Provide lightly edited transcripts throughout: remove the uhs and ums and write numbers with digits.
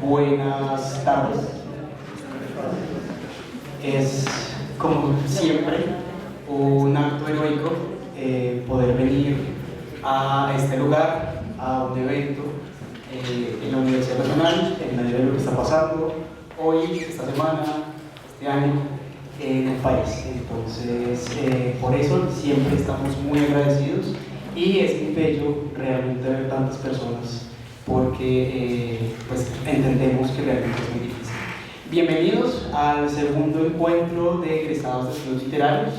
Buenas tardes. Es, como siempre, un acto heroico poder venir a este lugar, a un evento en la Universidad Nacional, en medio de lo que está pasando hoy, esta semana, este año, en el país. Entonces, por eso siempre estamos muy agradecidos y es muy bello realmente ver tantas personas porque pues entendemos que realmente es muy difícil. Bienvenidos al segundo encuentro de egresados de estudios literarios.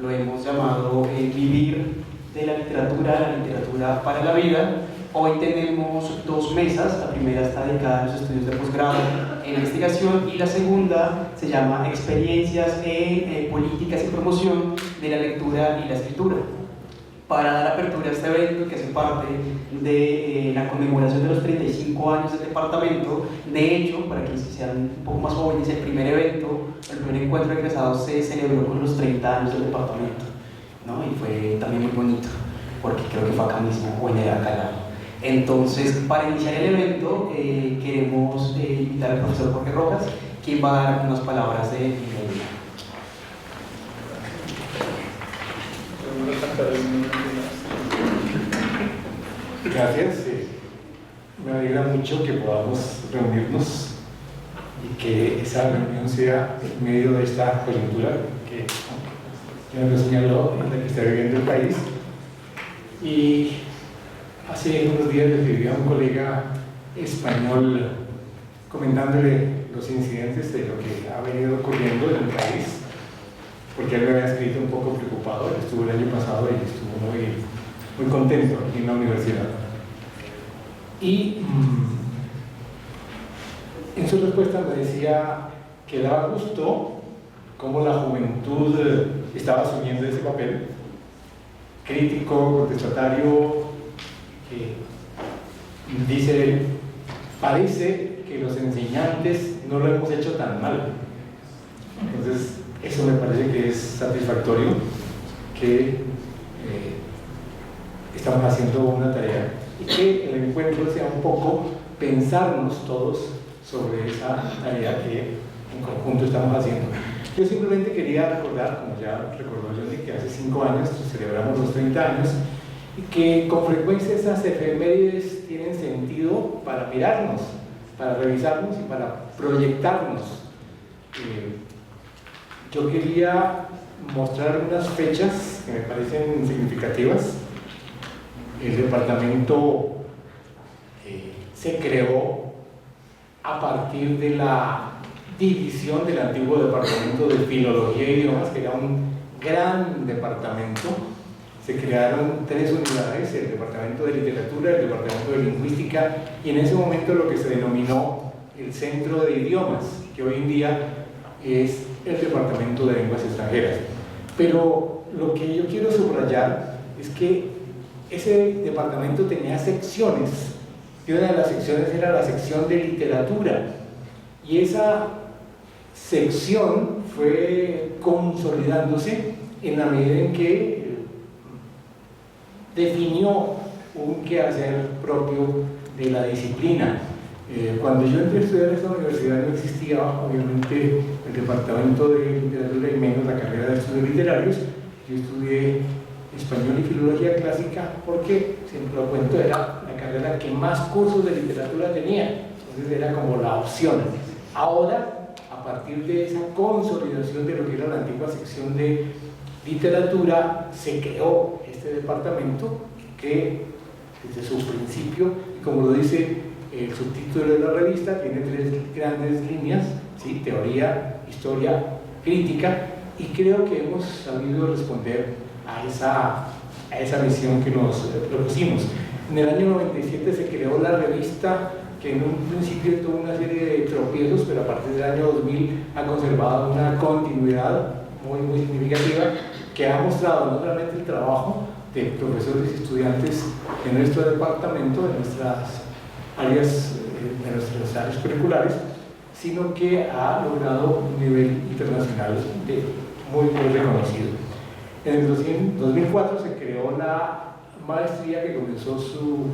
Lo hemos llamado Vivir de la literatura para la vida. Hoy tenemos dos mesas. La primera está dedicada a los estudios de posgrado en investigación y la segunda se llama Experiencias en políticas y promoción de la lectura y la escritura. Para dar apertura a este evento que hace parte de la conmemoración de los 35 años del departamento. De hecho, para quienes sean un poco más jóvenes, el primer encuentro de egresados se celebró con los 30 años del departamento, ¿no? Y fue también muy bonito, porque creo que fue acá mismo, o en el acá al lado. Entonces, para iniciar el evento, queremos invitar al profesor Jorge Rojas, quien va a dar unas palabras de bienvenida. Gracias, me alegra mucho que podamos reunirnos y que esa reunión sea en medio de esta coyuntura que ya lo señaló, en la que está viviendo el país. Y hace unos días le escribí a un colega español comentándole los incidentes de lo que ha venido ocurriendo en el país, porque él me había escrito un poco preocupado. Él estuvo el año pasado y estuvo muy contento aquí en la universidad. Y en su respuesta me decía que daba gusto cómo la juventud estaba asumiendo ese papel crítico, contestatario, que dice él, parece que los enseñantes no lo hemos hecho tan mal. Entonces, eso me parece que es satisfactorio, que estamos haciendo una tarea y que el encuentro sea un poco pensarnos todos sobre esa tarea que en conjunto estamos haciendo. Yo simplemente quería recordar, como ya recordó Johnny, que hace 5 años celebramos los 30 años y que con frecuencia esas efemérides tienen sentido para mirarnos, para revisarnos y para proyectarnos. Yo quería mostrar unas fechas que me parecen significativas. El departamento se creó a partir de la división del antiguo departamento de Filología e Idiomas, que era un gran departamento. Se crearon 3 unidades, el departamento de Literatura, el departamento de Lingüística y en ese momento lo que se denominó el Centro de Idiomas, que hoy en día es el Departamento de Lenguas Extranjeras. Pero lo que yo quiero subrayar es que ese departamento tenía secciones y una de las secciones era la sección de literatura y esa sección fue consolidándose en la medida en que definió un quehacer propio de la disciplina. Cuando yo entré a estudiar en esta universidad no existía obviamente el departamento de literatura y menos la carrera de estudios literarios. Yo estudié español y filología clásica porque, siempre lo cuento, era la carrera que más cursos de literatura tenía, entonces era como la opción. Ahora, a partir de esa consolidación de lo que era la antigua sección de literatura, se creó este departamento que desde su principio, y como lo dice el subtítulo de la revista, tiene 3 grandes líneas, ¿sí? Teoría, historia, crítica, y creo que hemos sabido responder a esa misión que nos propusimos. En el año 97 se creó la revista, que en un principio tuvo una serie de tropiezos, pero a partir del año 2000 ha conservado una continuidad muy significativa, que ha mostrado no solamente el trabajo de profesores y estudiantes de nuestro departamento, de nuestras áreas curriculares, sino que ha logrado un nivel internacional muy reconocido. En el 2004 se creó la maestría que comenzó su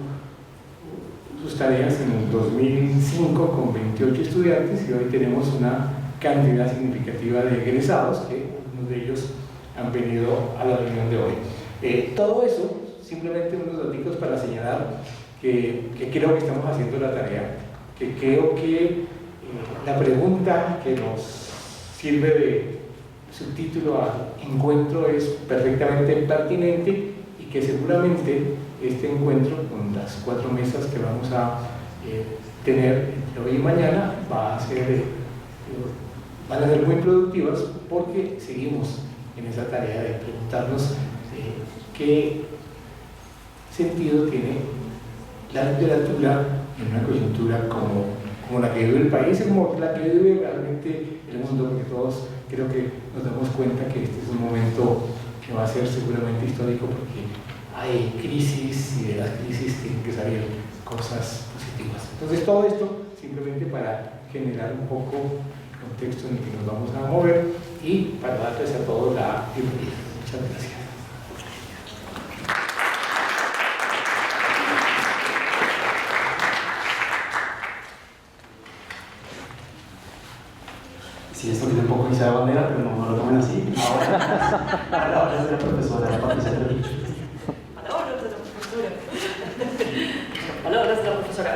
sus tareas en el 2005 con 28 estudiantes y hoy tenemos una cantidad significativa de egresados, que algunos de ellos han venido a la reunión de hoy. Todo eso, simplemente unos datos para señalar que creo que estamos haciendo la tarea, que creo que la pregunta que nos sirve de subtítulo al encuentro es perfectamente pertinente y que seguramente este encuentro con las 4 mesas que vamos a tener entre hoy y mañana van a ser muy productivas porque seguimos en esa tarea de preguntarnos qué sentido tiene la literatura en una coyuntura como la que vive el país y como la que vive realmente el mundo, porque todos creo que nos damos cuenta que este es un momento que va a ser seguramente histórico porque hay crisis y de las crisis tienen que salir cosas positivas. Entonces todo esto simplemente para generar un poco el contexto en el que nos vamos a mover y para darles a todos la bienvenida. Muchas gracias. Sí, esto tiene un poco quizá de bandera, pero no lo tomen así. Ahora, palabras de la profesora Patricia Trujillo. Palabras de la profesora. Palabras de la profesora.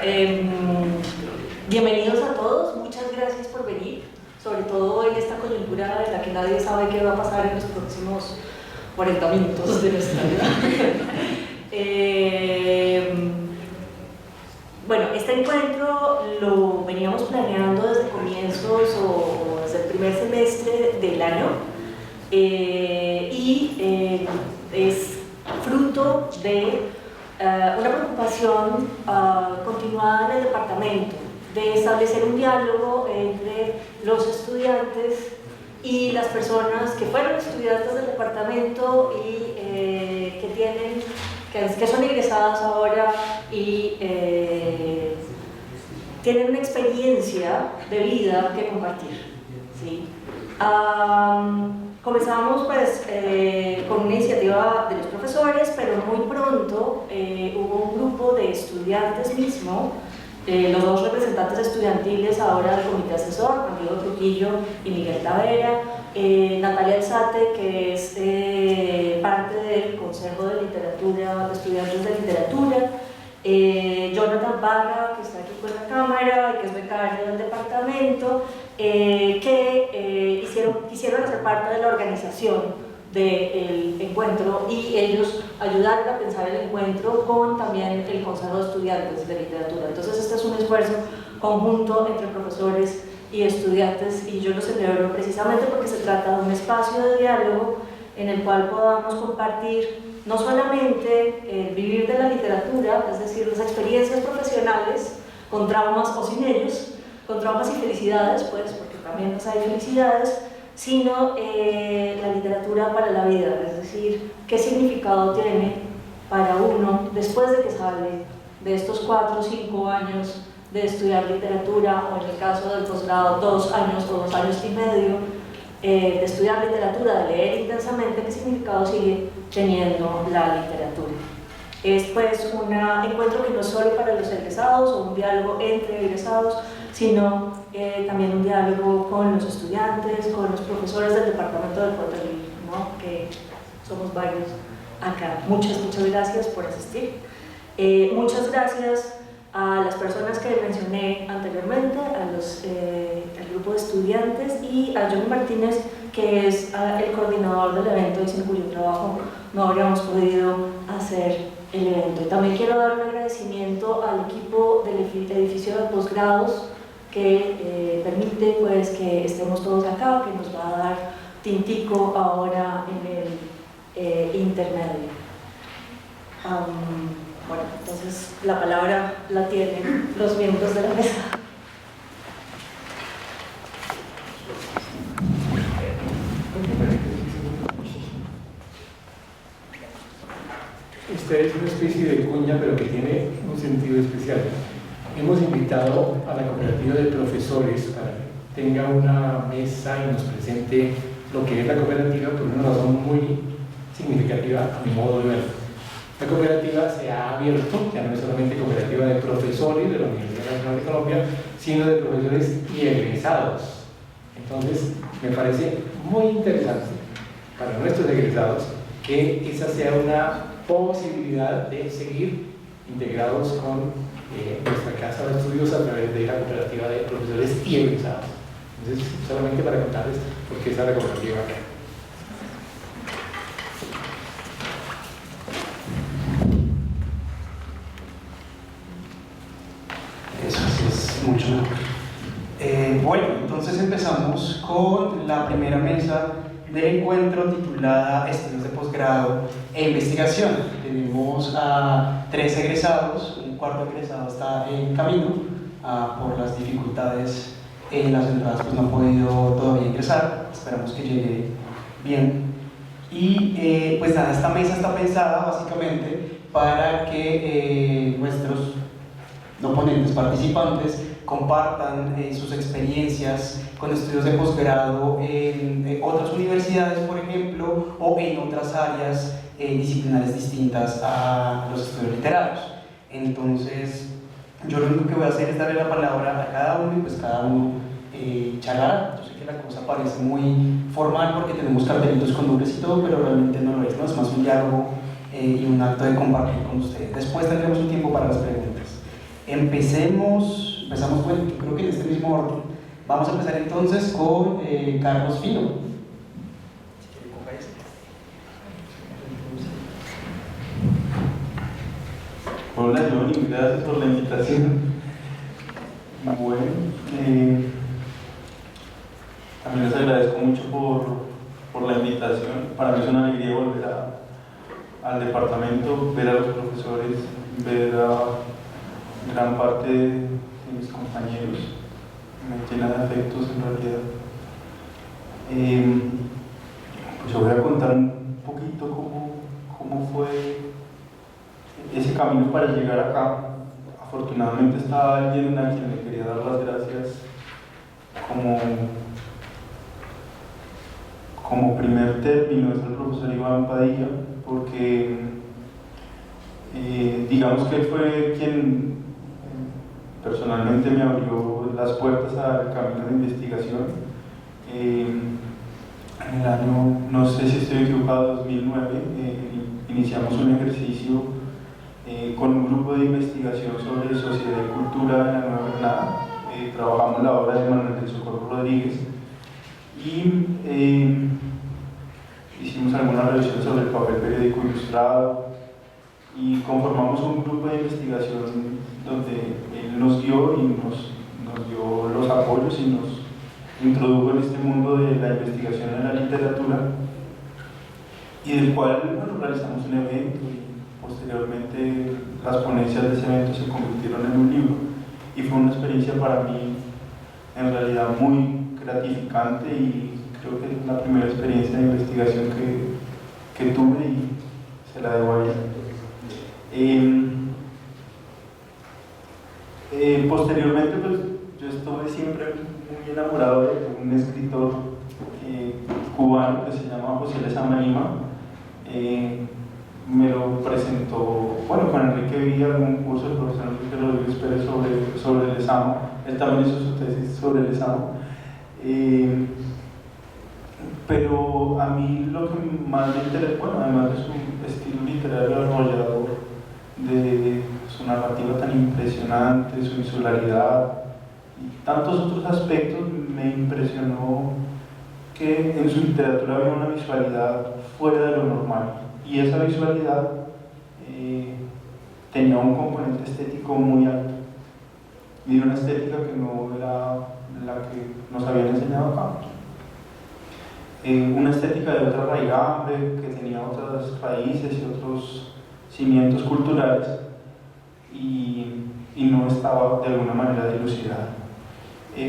Bienvenidos a todos, muchas gracias por venir, sobre todo en esta coyuntura en la que nadie sabe qué va a pasar en los próximos 40 minutos de nuestra vida. Bueno, este encuentro lo veníamos planeando desde comienzos o desde el primer semestre del año y es fruto de una preocupación continuada en el departamento de establecer un diálogo entre los estudiantes y las personas que fueron estudiantes del departamento y que son egresadas ahora y tienen una experiencia de vida que compartir, ¿sí? Comenzamos pues con una iniciativa de los profesores, pero muy pronto hubo un grupo de estudiantes mismo, los 2 representantes estudiantiles ahora del comité asesor, Juan Diego Trujillo y Miguel Tavera, Natalia Alzate, que es parte del Consejo de Literatura, de Estudiantes de Literatura, Jonathan Barra, que está aquí con la cámara y que es becario del departamento, que quisieron hacer parte de la organización del encuentro y ellos ayudaron a pensar el encuentro con también el Consejo de Estudiantes de Literatura. Entonces este es un esfuerzo conjunto entre profesores y estudiantes y yo lo celebro precisamente porque se trata de un espacio de diálogo en el cual podamos compartir no solamente el vivir de la literatura, es decir, las experiencias profesionales con traumas o sin ellos, con traumas y felicidades, pues, porque también pues, hay felicidades, sino la literatura para la vida, es decir, qué significado tiene para uno después de que sale de estos 4 o 5 años de estudiar literatura, o en el caso del posgrado 2 años o 2 años y medio, de estudiar literatura, de leer intensamente, qué significado sigue teniendo la literatura. Es pues un encuentro que no es solo para los egresados o un diálogo entre egresados, sino también un diálogo con los estudiantes, con los profesores del departamento del Puerto Rico, ¿no? Que somos varios acá. Muchas gracias por asistir. Muchas gracias a las personas que mencioné anteriormente, al grupo de estudiantes y a John Martínez, que es el coordinador del evento y sin cuyo trabajo no habríamos podido hacer el evento. Y también quiero dar un agradecimiento al equipo del edificio de posgrados que permite pues, que estemos todos acá, que nos va a dar tintico ahora en el intermedio. Bueno, entonces la palabra la tienen los miembros de la mesa. Esta es una especie de cuña, pero que tiene un sentido especial. Hemos invitado a la cooperativa de profesores para que tenga una mesa y nos presente lo que es la cooperativa por una razón muy significativa a mi modo de ver. La cooperativa se ha abierto, ya no es solamente cooperativa de profesores de la Universidad Nacional de Colombia, sino de profesores y egresados. Entonces, me parece muy interesante para nuestros egresados que esa sea una posibilidad de seguir integrados con nuestra casa de estudios a través de la cooperativa de profesores y egresados. Entonces, solamente para contarles por qué está la cooperativa acá. Eso sí es mucho mejor. Bueno, entonces empezamos con la primera mesa del encuentro titulada Estudios de Posgrado e Investigación. Tenemos a 3 egresados, un cuarto egresado está en camino, por las dificultades en las entradas pues no ha podido todavía ingresar, esperamos que llegue bien. Y pues nada, esta mesa está pensada básicamente para que nuestros ponentes participantes compartan sus experiencias con estudios de posgrado en otras universidades, por ejemplo, o en otras áreas disciplinares distintas a los estudios literarios. Entonces, yo lo único que voy a hacer es darle la palabra a cada uno y pues cada uno charlar. Yo sé que la cosa parece muy formal porque tenemos cartelitos con nombres y todo, pero realmente no lo es, ¿no? Es más un diálogo y un acto de compartir con ustedes. Después tendremos un tiempo para las preguntas. Empezamos bueno, creo que en este mismo orden. Vamos a empezar entonces con Carlos Fino. Si quiere, coja ese. Hola Johnny, gracias por la invitación. Bueno, también les agradezco mucho por la invitación. Para mí es una alegría volver al departamento, ver a los profesores, ver a gran parte de mis compañeros. Me llena de afectos en realidad. Pues yo voy a contar un poquito cómo fue ese camino para llegar acá. Afortunadamente estaba alguien a quien le quería dar las gracias como primer término, es el profesor Iván Padilla, porque digamos que él fue quien personalmente me abrió las puertas al camino de investigación. En el año, no sé si estoy equivocado, 2009, iniciamos un ejercicio con un grupo de investigación sobre sociedad y cultura en la Nueva Granada. Trabajamos la obra de Manuel del Socorro Rodríguez y hicimos algunas revisiones sobre el papel periódico ilustrado y conformamos un grupo de investigación donde él nos guió y nos dio los apoyos y nos introdujo en este mundo de la investigación en la literatura, y del cual realizamos un evento y posteriormente las ponencias de ese evento se convirtieron en un libro, y fue una experiencia para mí en realidad muy gratificante y creo que es la primera experiencia de investigación que tuve y se la debo a ella. Posteriormente pues yo estuve siempre muy enamorado de un escritor cubano que se llama José Lezama Lima. Me lo presentó, con Enrique Villa, en un curso del profesor Enrique Rodríguez Pérez sobre Lezama. Él también hizo su tesis sobre Lezama. Pero a mí lo que más me interesa, además de su estilo literario arrollador, de su narrativa tan impresionante, su insularidad y tantos otros aspectos, me impresionó que en su literatura había una visualidad fuera de lo normal, y esa visualidad tenía un componente estético muy alto y una estética que no era la que nos habían enseñado acá. Una estética de otra raigambre, que tenía otras raíces y otros cimientos culturales, y no estaba de alguna manera dilucidada.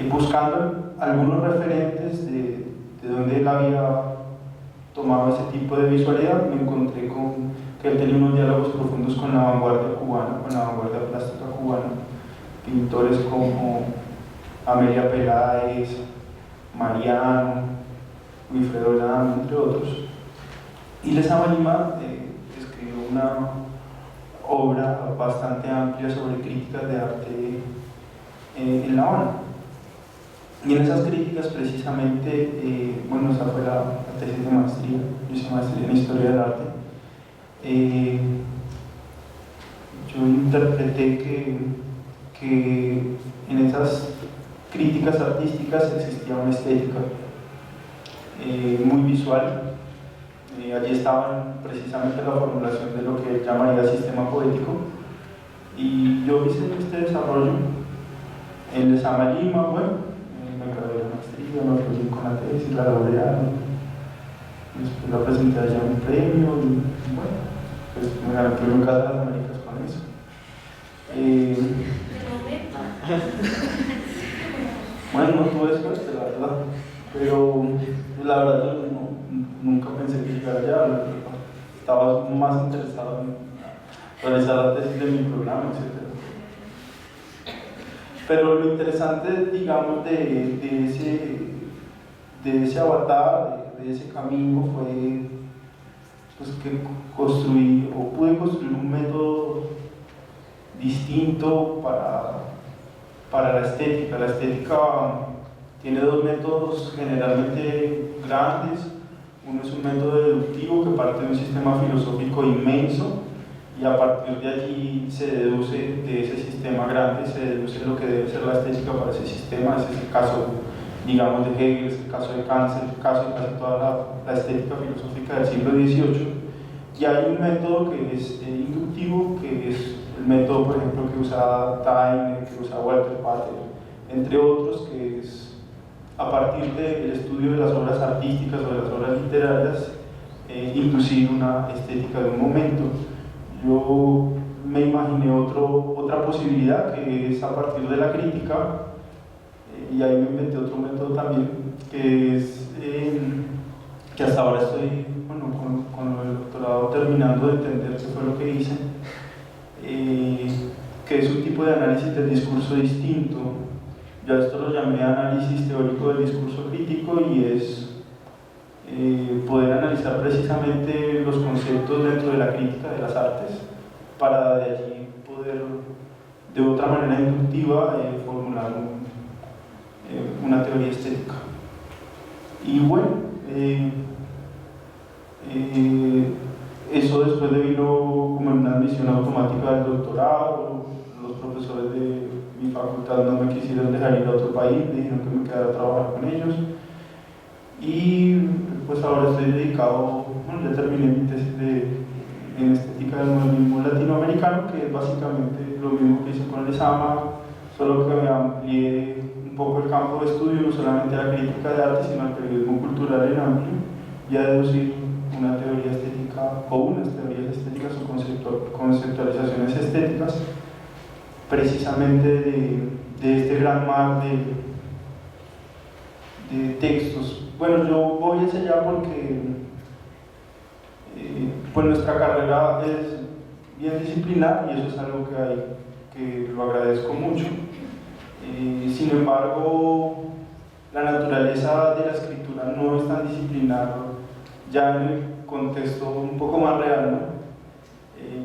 Buscando algunos referentes de donde él había tomado ese tipo de visualidad, me encontré con que él tenía unos diálogos profundos con la vanguardia cubana, con la vanguardia plástica cubana, pintores como Amelia Peláez, Mariano, Wilfredo Lam, entre otros. Y Lezama Lima escribió obra bastante amplia sobre críticas de arte en La Habana. Y en esas críticas precisamente, bueno, esa fue la tesis de maestría, yo hice maestría en Historia del Arte. Yo interpreté que en esas críticas artísticas existía una estética muy visual. Allí estaban precisamente la formulación de lo que él llamaría sistema poético, y yo hice este desarrollo en Lezama, Lima. Bueno, me gradué de la maestría, me apoyé con la tesis, la laurearon, después la presenté allá un premio y bueno, pues me gané el premio en Casa de las Américas con eso. Bueno, no tuve suerte, la verdad, pero la verdad yo nunca pensé que llegara allá. Estaba más interesado en realizar la tesis de mi programa, etc. Pero lo interesante, digamos, de ese avatar, de ese camino, fue pues, que construí, o pude construir un método distinto para la estética. La estética tiene dos métodos generalmente grandes. Uno es un método deductivo que parte de un sistema filosófico inmenso, y a partir de allí se deduce, de ese sistema grande, se deduce lo que debe ser la estética para ese sistema. Ese es el caso, digamos, de Hegel, es el caso de Kant, es el caso de casi toda la estética filosófica del siglo XVIII. Y hay un método que es inductivo, que es el método, por ejemplo, que usa Taine, que usa Walter Pater, entre otros, que es a partir del estudio de las obras artísticas o de las obras literarias, inducir una estética de un momento. Yo me imaginé otra posibilidad, que es a partir de la crítica, y ahí me inventé otro método también, que es que hasta ahora estoy, bueno, con el doctorado terminando de entender qué fue lo que hice, que es un tipo de análisis del discurso distinto. Yo a esto lo llamé análisis teórico del discurso crítico, y es poder analizar precisamente los conceptos dentro de la crítica de las artes, para de allí poder, de otra manera inductiva, formular una teoría estética. Y bueno, eso después vino como en una admisión automática del doctorado. Los profesores de mi facultad no me quisieron dejar ir a otro país, me dijeron que me quedara a trabajar con ellos. Y pues ahora estoy dedicado, bueno, ya terminé mi tesis en estética del modernismo latinoamericano, que es básicamente lo mismo que hice con el Lezama, solo que amplié un poco el campo de estudio, no solamente a la crítica de arte, sino al periodismo cultural en amplio, y a deducir una teoría estética, o unas teorías estéticas o conceptualizaciones estéticas, precisamente de este gran mar de textos. Bueno, yo voy hacia allá porque pues nuestra carrera es bien disciplinar, y eso es algo que lo agradezco mucho. Sin embargo, la naturaleza de la escritura no es tan disciplinar ya en el contexto un poco más real, ¿no?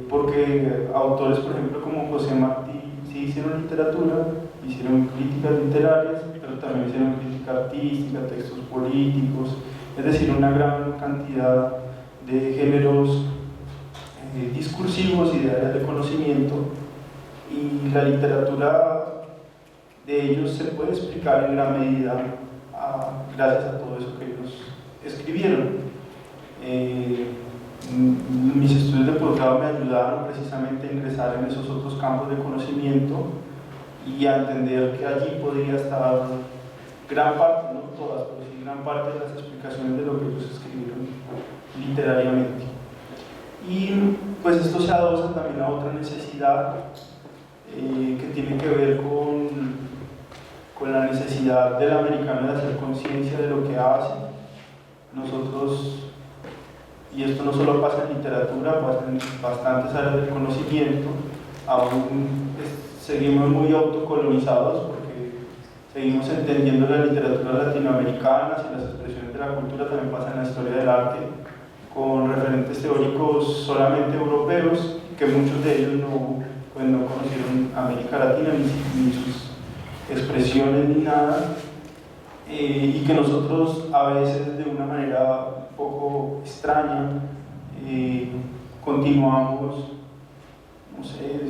Porque autores, por ejemplo, como José Martí, sí hicieron literatura, hicieron críticas literarias, pero también hicieron crítica artística, textos políticos, es decir, una gran cantidad de géneros discursivos y de áreas de conocimiento, y la literatura de ellos se puede explicar en gran medida gracias a todo eso que ellos escribieron. Mis estudios de posgrado me ayudaron precisamente a ingresar en esos otros campos de conocimiento y a entender que allí podría estar gran parte, no todas, pero sí gran parte de las explicaciones de lo que ellos escribieron literariamente. Y pues esto se adosa también a otra necesidad que tiene que ver con la necesidad del americano de hacer conciencia de lo que hace. Nosotros, y esto no solo pasa en literatura, pasa en bastantes áreas del conocimiento, aún seguimos muy autocolonizados porque seguimos entendiendo la literatura latinoamericana, y las expresiones de la cultura también pasan en la historia del arte con referentes teóricos solamente europeos, que muchos de ellos pues no conocieron América Latina ni sus expresiones ni nada, y que nosotros a veces de una manera un poco extraña continuamos, no sé,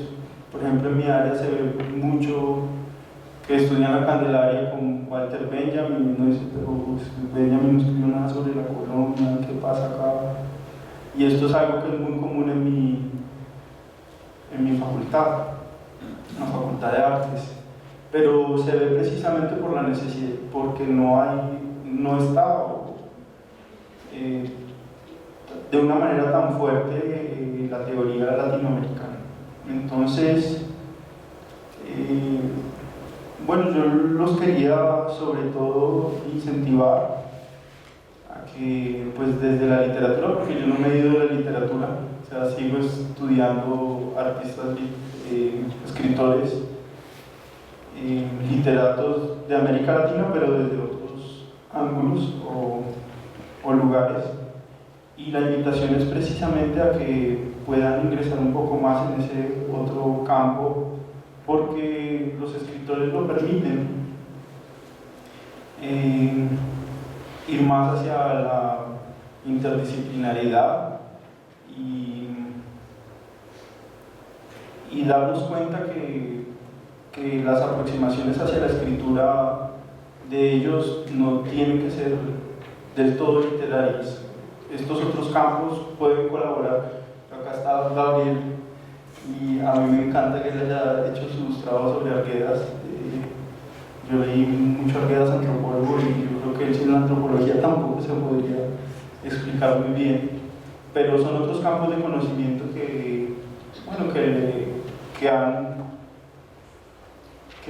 por ejemplo en mi área se ve mucho que estudian la Candelaria con Walter Benjamin, no dice, pero Benjamin no escribió nada sobre la colonia, qué pasa acá, y esto es algo que es muy común en mi facultad, la Facultad de Artes, pero se ve precisamente por la necesidad, porque no está de una manera tan fuerte la teoría latinoamericana. Entonces, bueno, yo los quería sobre todo incentivar a que, pues desde la literatura, porque yo no me he ido de la literatura, o sea, sigo estudiando artistas, escritores, literatos de América Latina, pero desde otros ángulos o lugares. Y la invitación es precisamente a que puedan ingresar un poco más en ese otro campo, porque los escritores lo permiten, ir más hacia la interdisciplinaridad y darnos cuenta que las aproximaciones hacia la escritura de ellos no tienen que ser del todo literarias. Estos otros campos pueden colaborar. Acá está Gabriel y a mí me encanta que él haya hecho sus trabajos sobre Arguedas. Yo leí mucho Arguedas antropólogo y yo creo que él sin la antropología tampoco se podría explicar muy bien, pero son otros campos de conocimiento que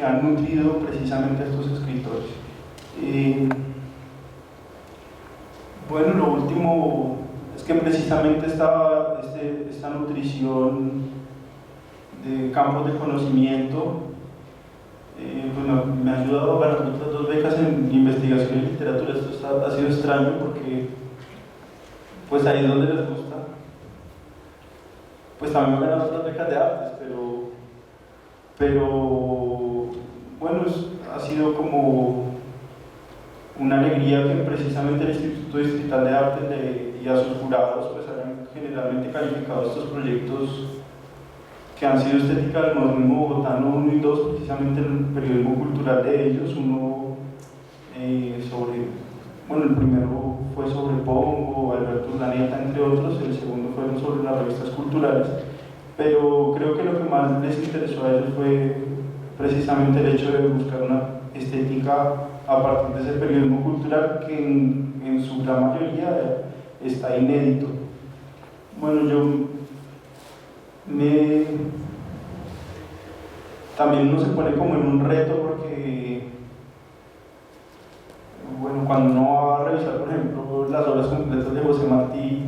han nutrido precisamente a estos escritores. Bueno, lo último es que precisamente esta nutrición de campos de conocimiento me ha ayudado a ganar otras 2 becas en investigación y literatura. Esto ha sido extraño porque pues ahí es donde les gusta. Pues también me he ganado otras becas de artes, pero bueno, ha sido como una alegría que precisamente el Instituto Distrital de Arte y a sus jurados pues hayan generalmente calificado estos proyectos que han sido estética del modernismo bogotano 1 y 2, precisamente en el periodismo cultural de ellos. Uno el primero fue sobre Pongo, Alberto Urdaneta, entre otros, el segundo fueron sobre las revistas culturales, pero creo que lo que más les interesó a ellos fue precisamente el hecho de buscar una estética a partir de ese periodismo cultural que en su gran mayoría está inédito. Bueno, también uno se pone como en un reto porque, bueno, cuando uno va a revisar, por ejemplo, las obras completas de José Martí,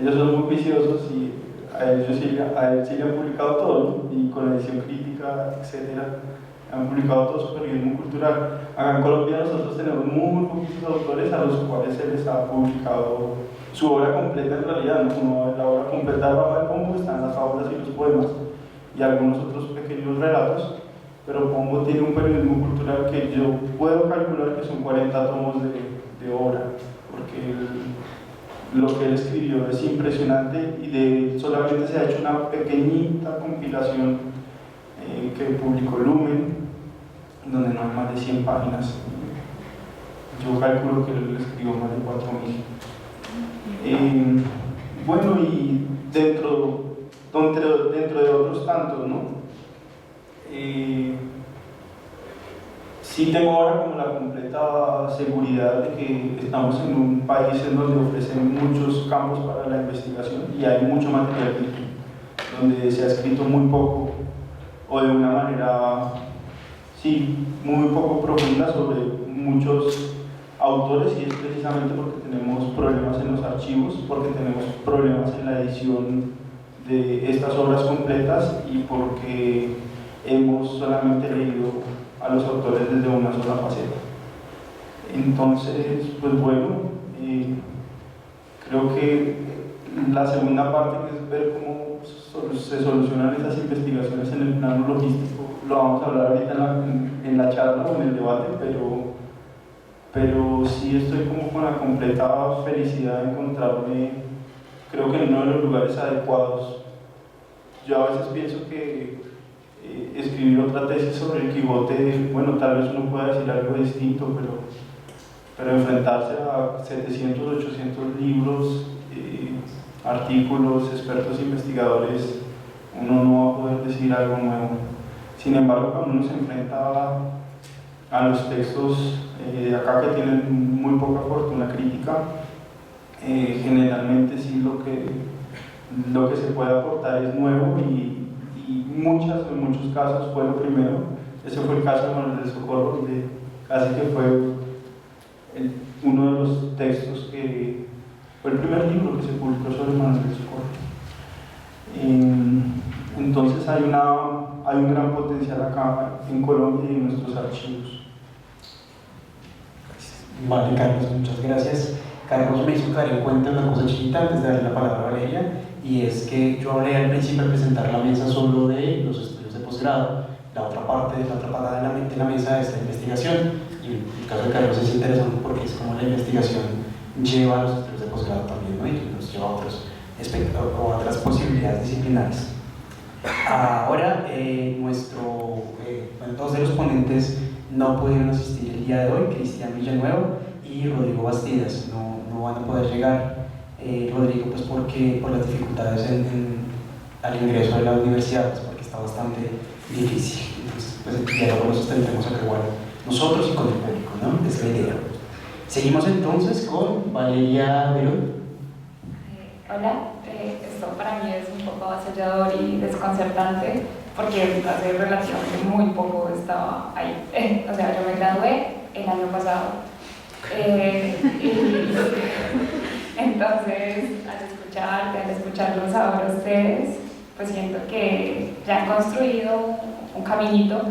ellos son muy viciosos y a él sí le han publicado todo, y con edición crítica, etcétera, han publicado todo su periodismo cultural. Acá en Colombia nosotros tenemos muy poquitos autores a los cuales se les ha publicado su obra completa. En realidad, ¿no? La obra completa de Rafael Pombo están las fábulas y los poemas y algunos otros pequeños relatos, pero Pombo tiene un periodismo cultural que yo puedo calcular que son 40 tomos de obra, porque lo que él escribió es impresionante, y de solamente se ha hecho una pequeñita compilación que publicó Lumen, donde no hay más de 100 páginas. Yo calculo que él escribió más de 4.000. Bueno, y dentro de otros tantos, ¿no? Sí tengo ahora como la completa seguridad de que estamos en un país en donde ofrecen muchos campos para la investigación y hay mucho material donde se ha escrito muy poco o de una manera, sí, muy poco profunda sobre muchos autores, y es precisamente porque tenemos problemas en los archivos, porque tenemos problemas en la edición de estas obras completas y porque hemos solamente leído a los autores desde una sola faceta. Entonces, pues bueno, Creo que la segunda parte, que es ver cómo se solucionan esas investigaciones en el plano logístico, lo vamos a hablar ahorita en la charla o en el debate, pero sí estoy como con la completa felicidad de encontrarme, creo que en uno de los lugares adecuados. Yo a veces pienso que escribir otra tesis sobre el Quijote, bueno, tal vez uno pueda decir algo distinto, pero enfrentarse a 700, 800 libros, artículos, expertos investigadores, uno no va a poder decir algo nuevo. Sin embargo, cuando uno se enfrenta a los textos de acá que tienen muy poca fortuna crítica, generalmente sí lo que se puede aportar es nuevo y en muchos casos fue lo primero. Ese fue el caso de Manuel del Socorro, donde casi que fue uno de los textos que fue el primer libro que se publicó sobre Manuel del Socorro. Entonces hay un gran potencial acá en Colombia y en nuestros archivos. Vale, Carlos, muchas gracias. Carlos me hizo caer en cuenta una cosa chiquita antes de darle la palabra a Valeria, y es que yo hablé al principio de presentar la mesa solo de los estudios de posgrado. La otra parte de la mesa es la investigación, y el caso de Carlos es interesante porque es como la investigación lleva a los estudios de posgrado también, ¿no? Y nos lleva a otras posibilidades disciplinares. Ahora, dos de los ponentes no pudieron asistir el día de hoy, Cristian Villanueva y Rodrigo Bastidas, no van a poder llegar. Rodrigo, pues por las dificultades al ingreso de la universidad, pues porque está bastante difícil. Entonces, pues el diálogo lo sostendremos acá igual nosotros y con el público, ¿no? Es la idea. Seguimos entonces con Valeria Verón. Hola, esto para mí es un poco avasallador y desconcertante porque hace relativamente muy poco estaba ahí. O sea, yo me gradué el año pasado. Entonces, al escucharlos ahora ustedes, pues siento que ya han construido un caminito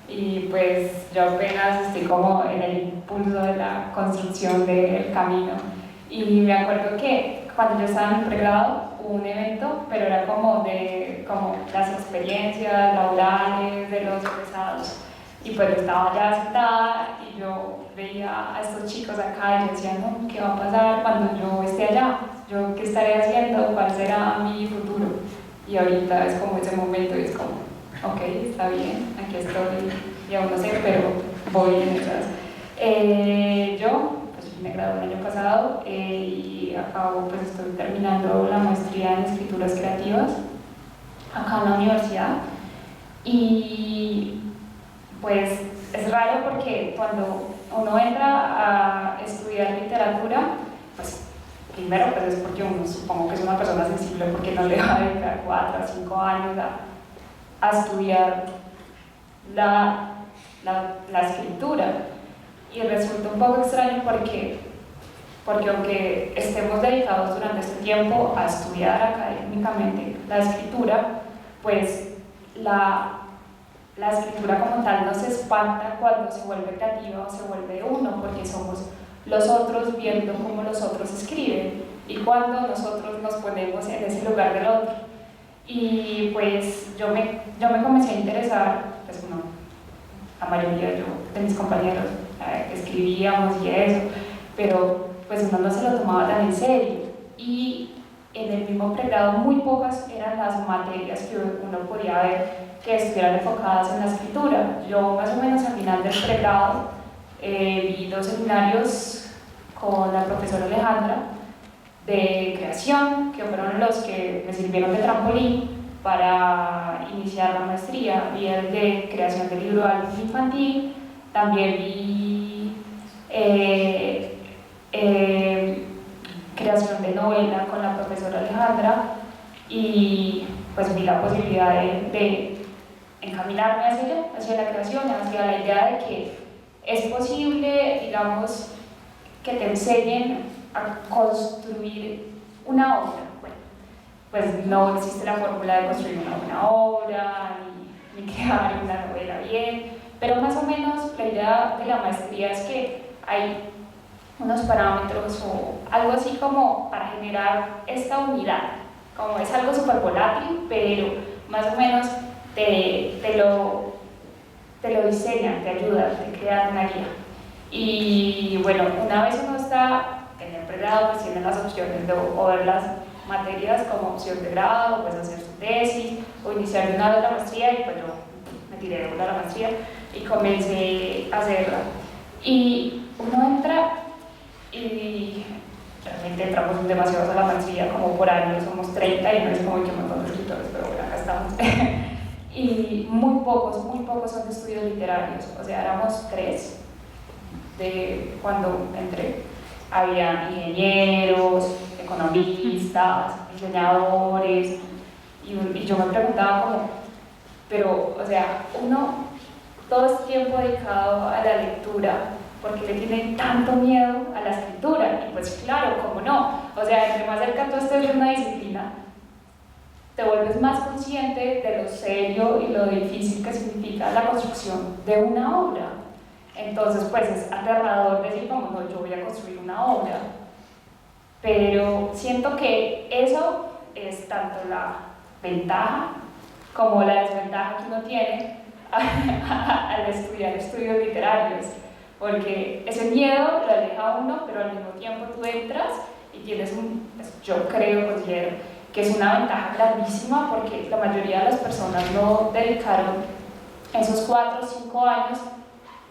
y pues yo apenas estoy como en el impulso de la construcción del camino. Y me acuerdo que cuando yo estaba en el pregrado hubo un evento, pero era como las experiencias laborales de los egresados. Y pues yo estaba ya sentada y yo veía a estos chicos acá y yo decía, no, ¿qué va a pasar cuando yo esté allá? ¿Yo qué estaré haciendo? ¿Cuál será mi futuro? Y ahorita es como ese momento y es como, ok, está bien, aquí estoy, y aún no sé, pero voy en esas. Yo pues, me gradué el año pasado y pues estoy terminando la maestría en escrituras creativas acá en la universidad. Y pues es raro porque cuando uno entra a estudiar literatura, pues primero pues es porque uno supongo que es una persona sensible porque no le va a dedicar 4 o 5 años a estudiar la escritura. Y resulta un poco extraño porque aunque estemos dedicados durante este tiempo a estudiar académicamente la escritura, pues la escritura como tal nos espanta cuando se vuelve creativa o se vuelve uno, porque somos los otros viendo cómo los otros escriben y cuando nosotros nos ponemos en ese lugar del otro. Y pues yo me comencé a interesar, pues no, la mayoría de mis compañeros escribíamos y eso, pero pues uno no se lo tomaba tan en serio. Y en el mismo pregrado muy pocas eran las materias que uno podía ver que estuvieran enfocadas en la escritura. Yo más o menos al final del pregrado vi 2 seminarios con la profesora Alejandra de creación, que fueron los que me sirvieron de trampolín para iniciar la maestría. Vi el de creación de libro álbum infantil, también vi creación de novela con la profesora Alejandra y pues vi la posibilidad de encaminarme hacia la creación, hacia la idea de que es posible, digamos, que te enseñen a construir una obra. Bueno, pues no existe la fórmula de construir una buena obra, ni crear una novela bien, pero más o menos la idea de la maestría es que hay unos parámetros o algo así como para generar esta unidad. Como es algo súper volátil, pero más o menos te lo diseñan, te ayudan, te crean una guía. Y bueno, una vez uno está en el pregrado, pues tiene las opciones de o ver las materias como opción de grado, pues hacer su tesis, o iniciar de una vez la maestría, y pues yo me tiré de una a la maestría y comencé a hacerla. Y uno entra y realmente entramos demasiados a la maestría, como por año, somos 30 y no es como que un montón de escritores, pero bueno, acá estamos. Y muy pocos son de estudios literarios, o sea, éramos 3 de cuando entré. Había ingenieros, economistas, diseñadores, y yo me preguntaba como, pero, o sea, uno todo este tiempo dedicado a la lectura, ¿por qué le tiene tanto miedo a la escritura? Y pues claro, ¿cómo no? O sea, entre más cerca tú estés de una disciplina, te vuelves más consciente de lo serio y lo difícil que significa la construcción de una obra. Entonces, pues es aterrador decir como, no, yo voy a construir una obra. Pero siento que eso es tanto la ventaja como la desventaja que uno tiene al estudiar estudios literarios. Porque ese miedo lo aleja a uno, pero al mismo tiempo tú entras y tienes pues yo considero que es una ventaja grandísima, porque la mayoría de las personas no dedicaron esos 4 o 5 años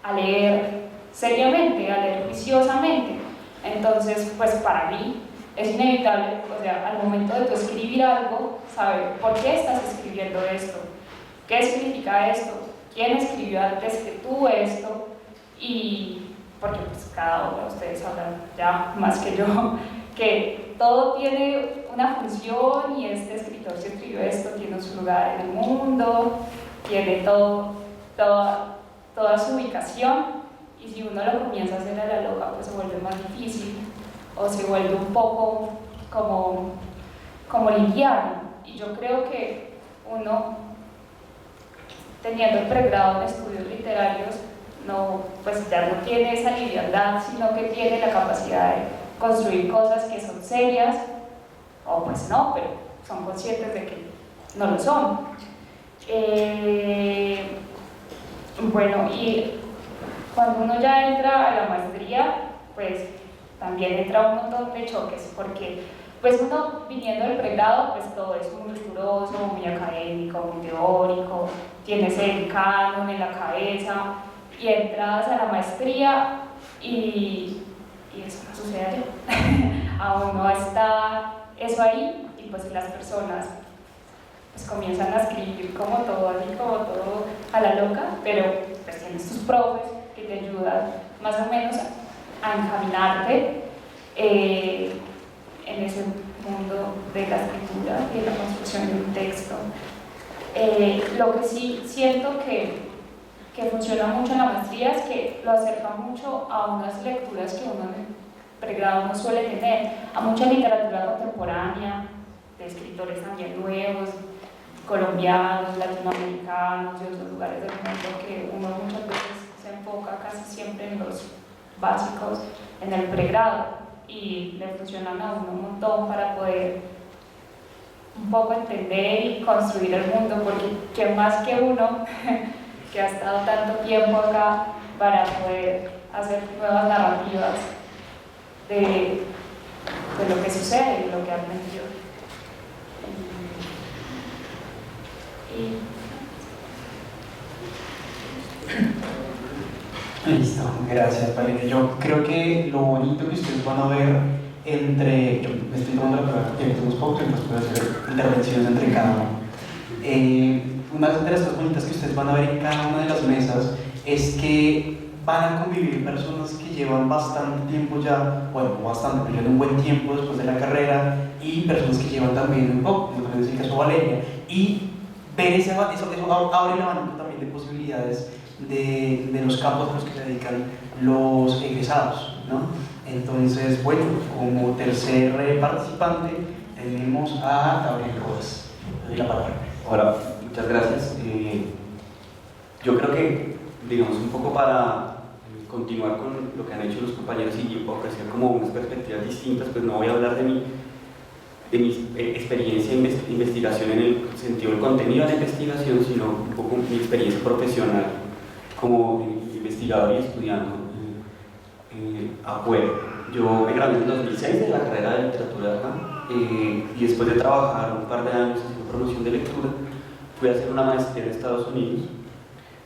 a leer seriamente, a leer juiciosamente. Entonces, pues para mí es inevitable, o sea, al momento de tú escribir algo, saber por qué estás escribiendo esto, qué significa esto, quién escribió antes que tú esto, y porque pues cada uno de ustedes hablan ya más que yo, que todo tiene una función, y este escritor si escribió esto tiene su lugar en el mundo, tiene toda su ubicación, y si uno lo comienza a hacer a la loca, pues se vuelve más difícil, o se vuelve un poco como liviano. Y yo creo que uno, teniendo el pregrado en estudios literarios, pues ya no tiene esa liviandad, sino que tiene la capacidad de construir cosas que son serias, o pues no, pero son conscientes de que no lo son. Bueno, y cuando uno ya entra a la maestría, pues también entra un montón de choques, porque pues uno viniendo del pregrado, pues todo es muy riguroso, muy académico, muy teórico, tienes el canon en la cabeza, y entras a la maestría y eso no sucede allá. Aún no está eso ahí, y pues las personas pues comienzan a escribir como todo a la loca, pero pues tienes tus profes que te ayudan más o menos a encaminarte en ese mundo de la escritura y de la construcción de un texto. Lo que sí siento que funciona mucho en la maestría es que lo acerca mucho a unas lecturas que uno en el pregrado no suele tener, a mucha literatura contemporánea, de escritores también nuevos, colombianos, latinoamericanos, de otros lugares del mundo, que uno muchas veces se enfoca casi siempre en los básicos en el pregrado, y le funcionan a uno un montón para poder un poco entender y construir el mundo, porque ¿quién más que uno que ha estado tanto tiempo acá para poder hacer nuevas narrativas de lo que sucede y lo que ha aprendido? Listo, gracias Valeria. Yo creo que lo bonito que ustedes van a ver yo me estoy tomando la palabra porque somos pocos, entonces puedo hacer intervenciones entre cada uno. Una de las cosas bonitas que ustedes van a ver en cada una de las mesas es que van a convivir personas que llevan bastante tiempo ya, bueno, bastante, pero llevan un buen tiempo después de la carrera, y personas que llevan también un poco, como es el caso de Valeria, y ver eso abre el abanico también de posibilidades de los campos a los que se dedican los egresados, ¿no? Entonces, bueno, como tercer participante tenemos a Gabriel Rodas. Le doy la palabra. Hola, muchas gracias. Yo creo que, digamos, un poco para continuar con lo que han hecho los compañeros y ofrecer como unas perspectivas distintas, pues no voy a hablar de mi experiencia en investigación en el sentido del contenido de la investigación, sino un poco mi experiencia profesional como investigador y estudiando afuera. Yo me gradué en 2006 de la carrera de literatura acá, y después de trabajar un par de años haciendo promoción de lectura, fui a hacer una maestría en Estados Unidos.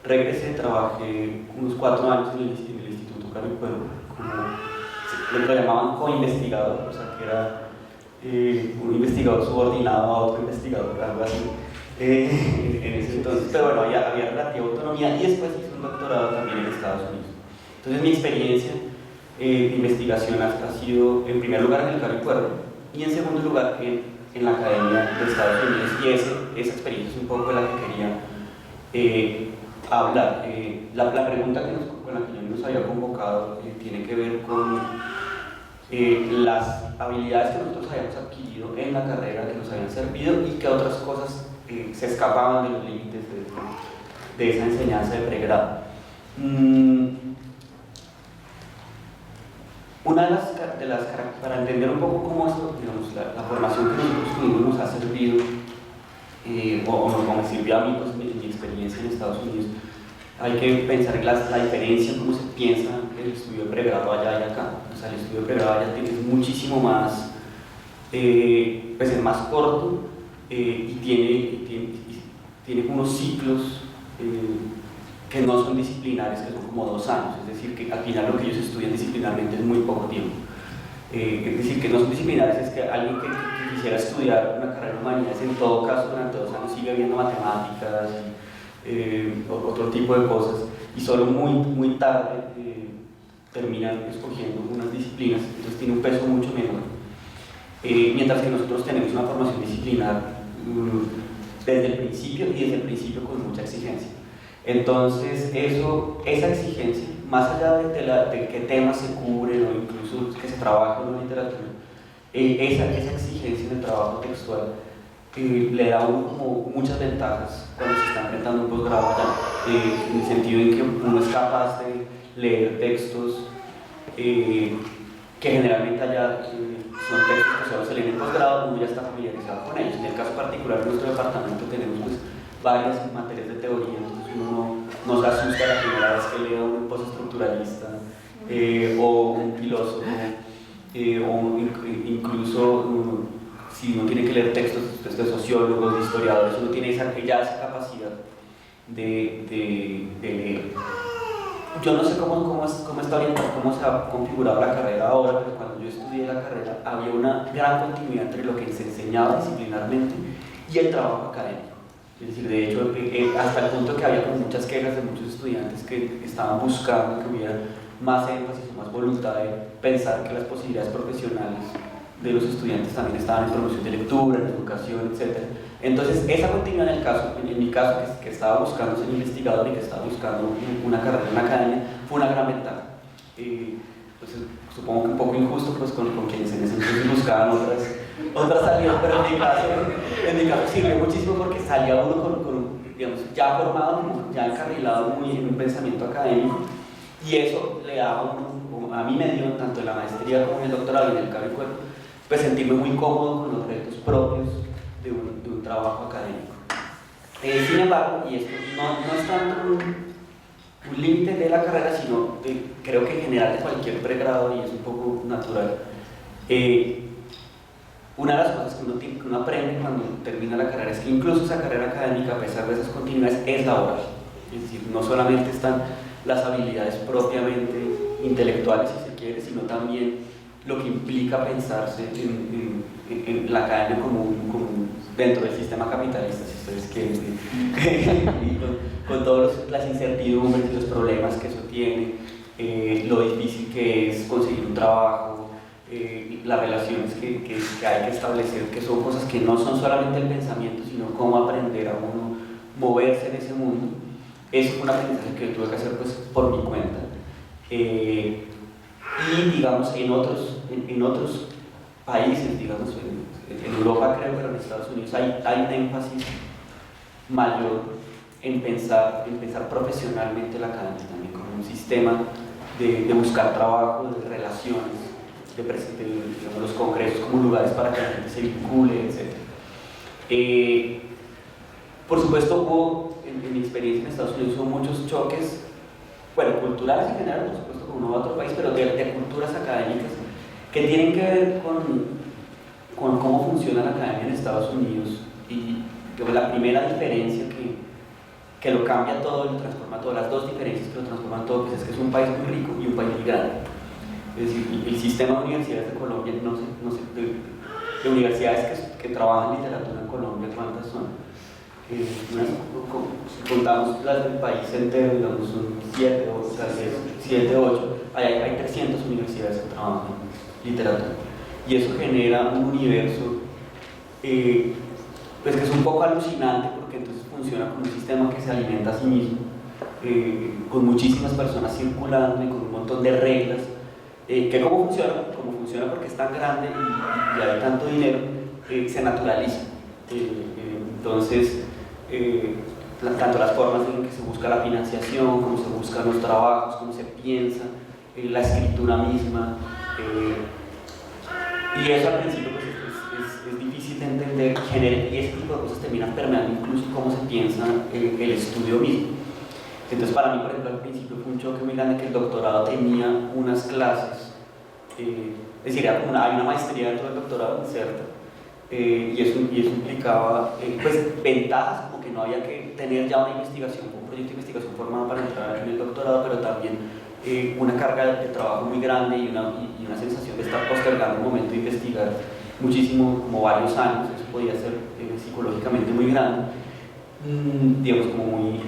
Regresé, trabajé unos 4 años en el Instituto Caro y Cuervo, como lo llamaban co-investigador, o sea que era un investigador subordinado a otro investigador, algo así, en ese entonces. Pero bueno, había relativa autonomía, y después hice un doctorado también en Estados Unidos. Entonces mi experiencia de investigación ha sido en primer lugar en el Caro y Cuervo y en segundo lugar en la Academia de Estados Unidos, y esa experiencia es un poco de la que quería hablar. La pregunta con la que yo nos había convocado tiene que ver con las habilidades que nosotros habíamos adquirido en la carrera, que nos habían servido, y que otras cosas se escapaban de los límites de esa enseñanza de pregrado. Una de las para entender un poco cómo eso, digamos, la formación que nosotros tuvimos nos ha servido, o me sirvió a mí, pues, en mi experiencia en Estados Unidos, hay que pensar en la diferencia en cómo se piensa el estudio de pregrado allá y acá. O sea, el estudio de pregrado allá es muchísimo más, pues es más corto, y tiene unos ciclos que no son disciplinares, que son como 2 años, es decir, que al final lo que ellos estudian disciplinarmente es muy poco tiempo. Es decir, que no son disciplinares, es que alguien que quisiera estudiar una carrera de humanidades, en todo caso, durante 2 años sigue viendo matemáticas, otro tipo de cosas, y solo muy tarde terminan escogiendo unas disciplinas, entonces tiene un peso mucho menor. Mientras que nosotros tenemos una formación disciplinar desde el principio, y desde el principio con mucha exigencia. Entonces, esa exigencia, más allá de qué temas se cubren o incluso que se trabaje en la literatura, esa exigencia en el trabajo textual le da a uno como muchas ventajas cuando se está enfrentando un posgrado allá, en el sentido en que uno es capaz de leer textos que generalmente allá son textos que solo se leen en posgrado, uno ya está familiarizado con ellos. En el caso particular de nuestro departamento tenemos pues varias materias de teoría, entonces uno no se asusta la primera vez que lea un postestructuralista o un filósofo, o incluso si uno tiene que leer textos de sociólogos, de historiadores, uno tiene esa capacidad de leer. Yo no sé cómo está orientada, cómo se ha configurado la carrera ahora, pero cuando yo estudié la carrera había una gran continuidad entre lo que se enseñaba disciplinarmente y el trabajo académico. Es decir, de hecho, hasta el punto que había como muchas quejas de muchos estudiantes que estaban buscando que hubiera más énfasis o más voluntad de pensar que las posibilidades profesionales de los estudiantes también estaban en promoción de lectura, en educación, etc. Entonces, esa continuidad en mi caso, que estaba buscando ser investigador y que estaba buscando una carrera en la academia, fue una gran ventaja. Pues, supongo que un poco injusto pues, con quienes en ese entonces buscaban otras salidas, pero en mi caso sirvió muchísimo porque salía uno digamos, ya formado, ya encarrilado muy en un pensamiento académico, y eso le daba a mí me dio, tanto en la maestría como en el doctorado y en el Caro y Cuervo, pues sentirme muy cómodo con los retos propios de un trabajo académico. Sin embargo, y esto no es tanto un límite de la carrera, sino creo que en general de cualquier pregrado, y es un poco natural, una de las cosas que uno aprende cuando termina la carrera es que incluso esa carrera académica, a pesar de esas continuidades, es laboral. Es decir, no solamente están las habilidades propiamente intelectuales, si se quiere, sino también lo que implica pensarse en la academia como dentro del sistema capitalista, si ustedes quieren, con todas las incertidumbres y los problemas que eso tiene, lo difícil que es conseguir un trabajo, las relaciones que hay que establecer, que son cosas que no son solamente el pensamiento, sino cómo aprender a uno moverse en ese mundo. Eso fue un aprendizaje que yo tuve que hacer pues, por mi cuenta. Y digamos, en otros países, digamos, en Europa creo, pero en Estados Unidos hay un énfasis mayor en pensar profesionalmente la academia también como un sistema de buscar trabajo, de relaciones, de digamos, los congresos como lugares para que la gente se vincule, etc. Por supuesto hubo, en mi experiencia en Estados Unidos, hubo muchos choques, bueno, culturales en general, por supuesto, con uno u otro país, pero de culturas académicas que tienen que ver con cómo funciona la academia en Estados Unidos. Y la primera diferencia que lo cambia todo y lo transforma todo, las dos diferencias que lo transforman todo, pues es que es un país muy rico y un país muy grande. Es decir, el sistema de universidades de Colombia, de universidades que trabajan literatura en Colombia, ¿cuántas son? Si contamos las del país entero, digamos, son 7 o 8, hay 300 universidades que trabajan literatura. Y eso genera un universo pues que es un poco alucinante, porque entonces funciona como un sistema que se alimenta a sí mismo, con muchísimas personas circulando y con un montón de reglas, que ¿cómo funciona? Como funciona porque es tan grande y hay tanto dinero, se naturaliza. Entonces, tanto las formas en que se busca la financiación, cómo se buscan los trabajos, cómo se piensa, la escritura misma, y eso al principio pues, es difícil de entender, y ese tipo de cosas terminan permeando incluso cómo se piensa el estudio mismo. Entonces para mí, por ejemplo, al principio fue un choque muy grande que el doctorado tenía unas clases, es decir, hay una maestría dentro del doctorado, ¿cierto? Y eso implicaba pues, ventajas, como que no había que tener ya una investigación, un proyecto de investigación formado para entrar en el doctorado, pero también una carga de trabajo muy grande y una sensación de estar postergando un momento de investigar muchísimo, como varios años. Eso podía ser psicológicamente muy grande, digamos, como muy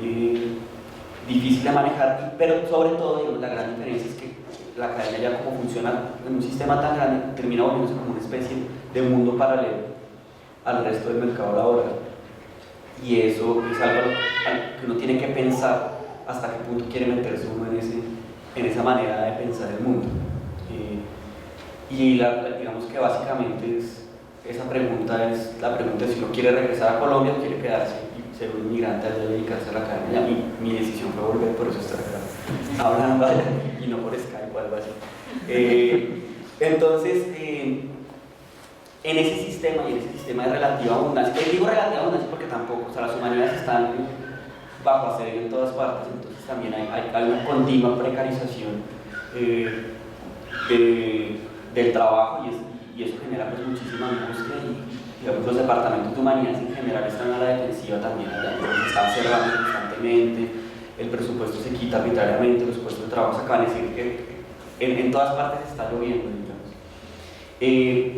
difícil de manejar, pero sobre todo, digamos, la gran diferencia es que la academia ya como funciona en un sistema tan grande, termina volviéndose como una especie de mundo paralelo al resto del mercado laboral. Y eso es algo que uno tiene que pensar hasta qué punto quiere meterse uno en esa manera de pensar el mundo. Y digamos que básicamente esa pregunta es la pregunta de si uno quiere regresar a Colombia o quiere quedarse y ser un inmigrante allá y dedicarse a la academia. Mi decisión fue volver, por eso estoy acá hablando allá y no por Skype o algo así. Entonces, en ese sistema y en ese sistema de relativa abundancia, digo relativa abundancia porque tampoco, o sea, las humanidades están bajo asedio en todas partes, entonces también hay una continua precarización del trabajo y eso genera pues muchísima angustia y digamos, los departamentos de humanidades en general están a la defensiva también, se están cerrando constantemente, el presupuesto se quita arbitrariamente, los puestos de trabajo se acaban, es decir, que en todas partes está lloviendo, digamos.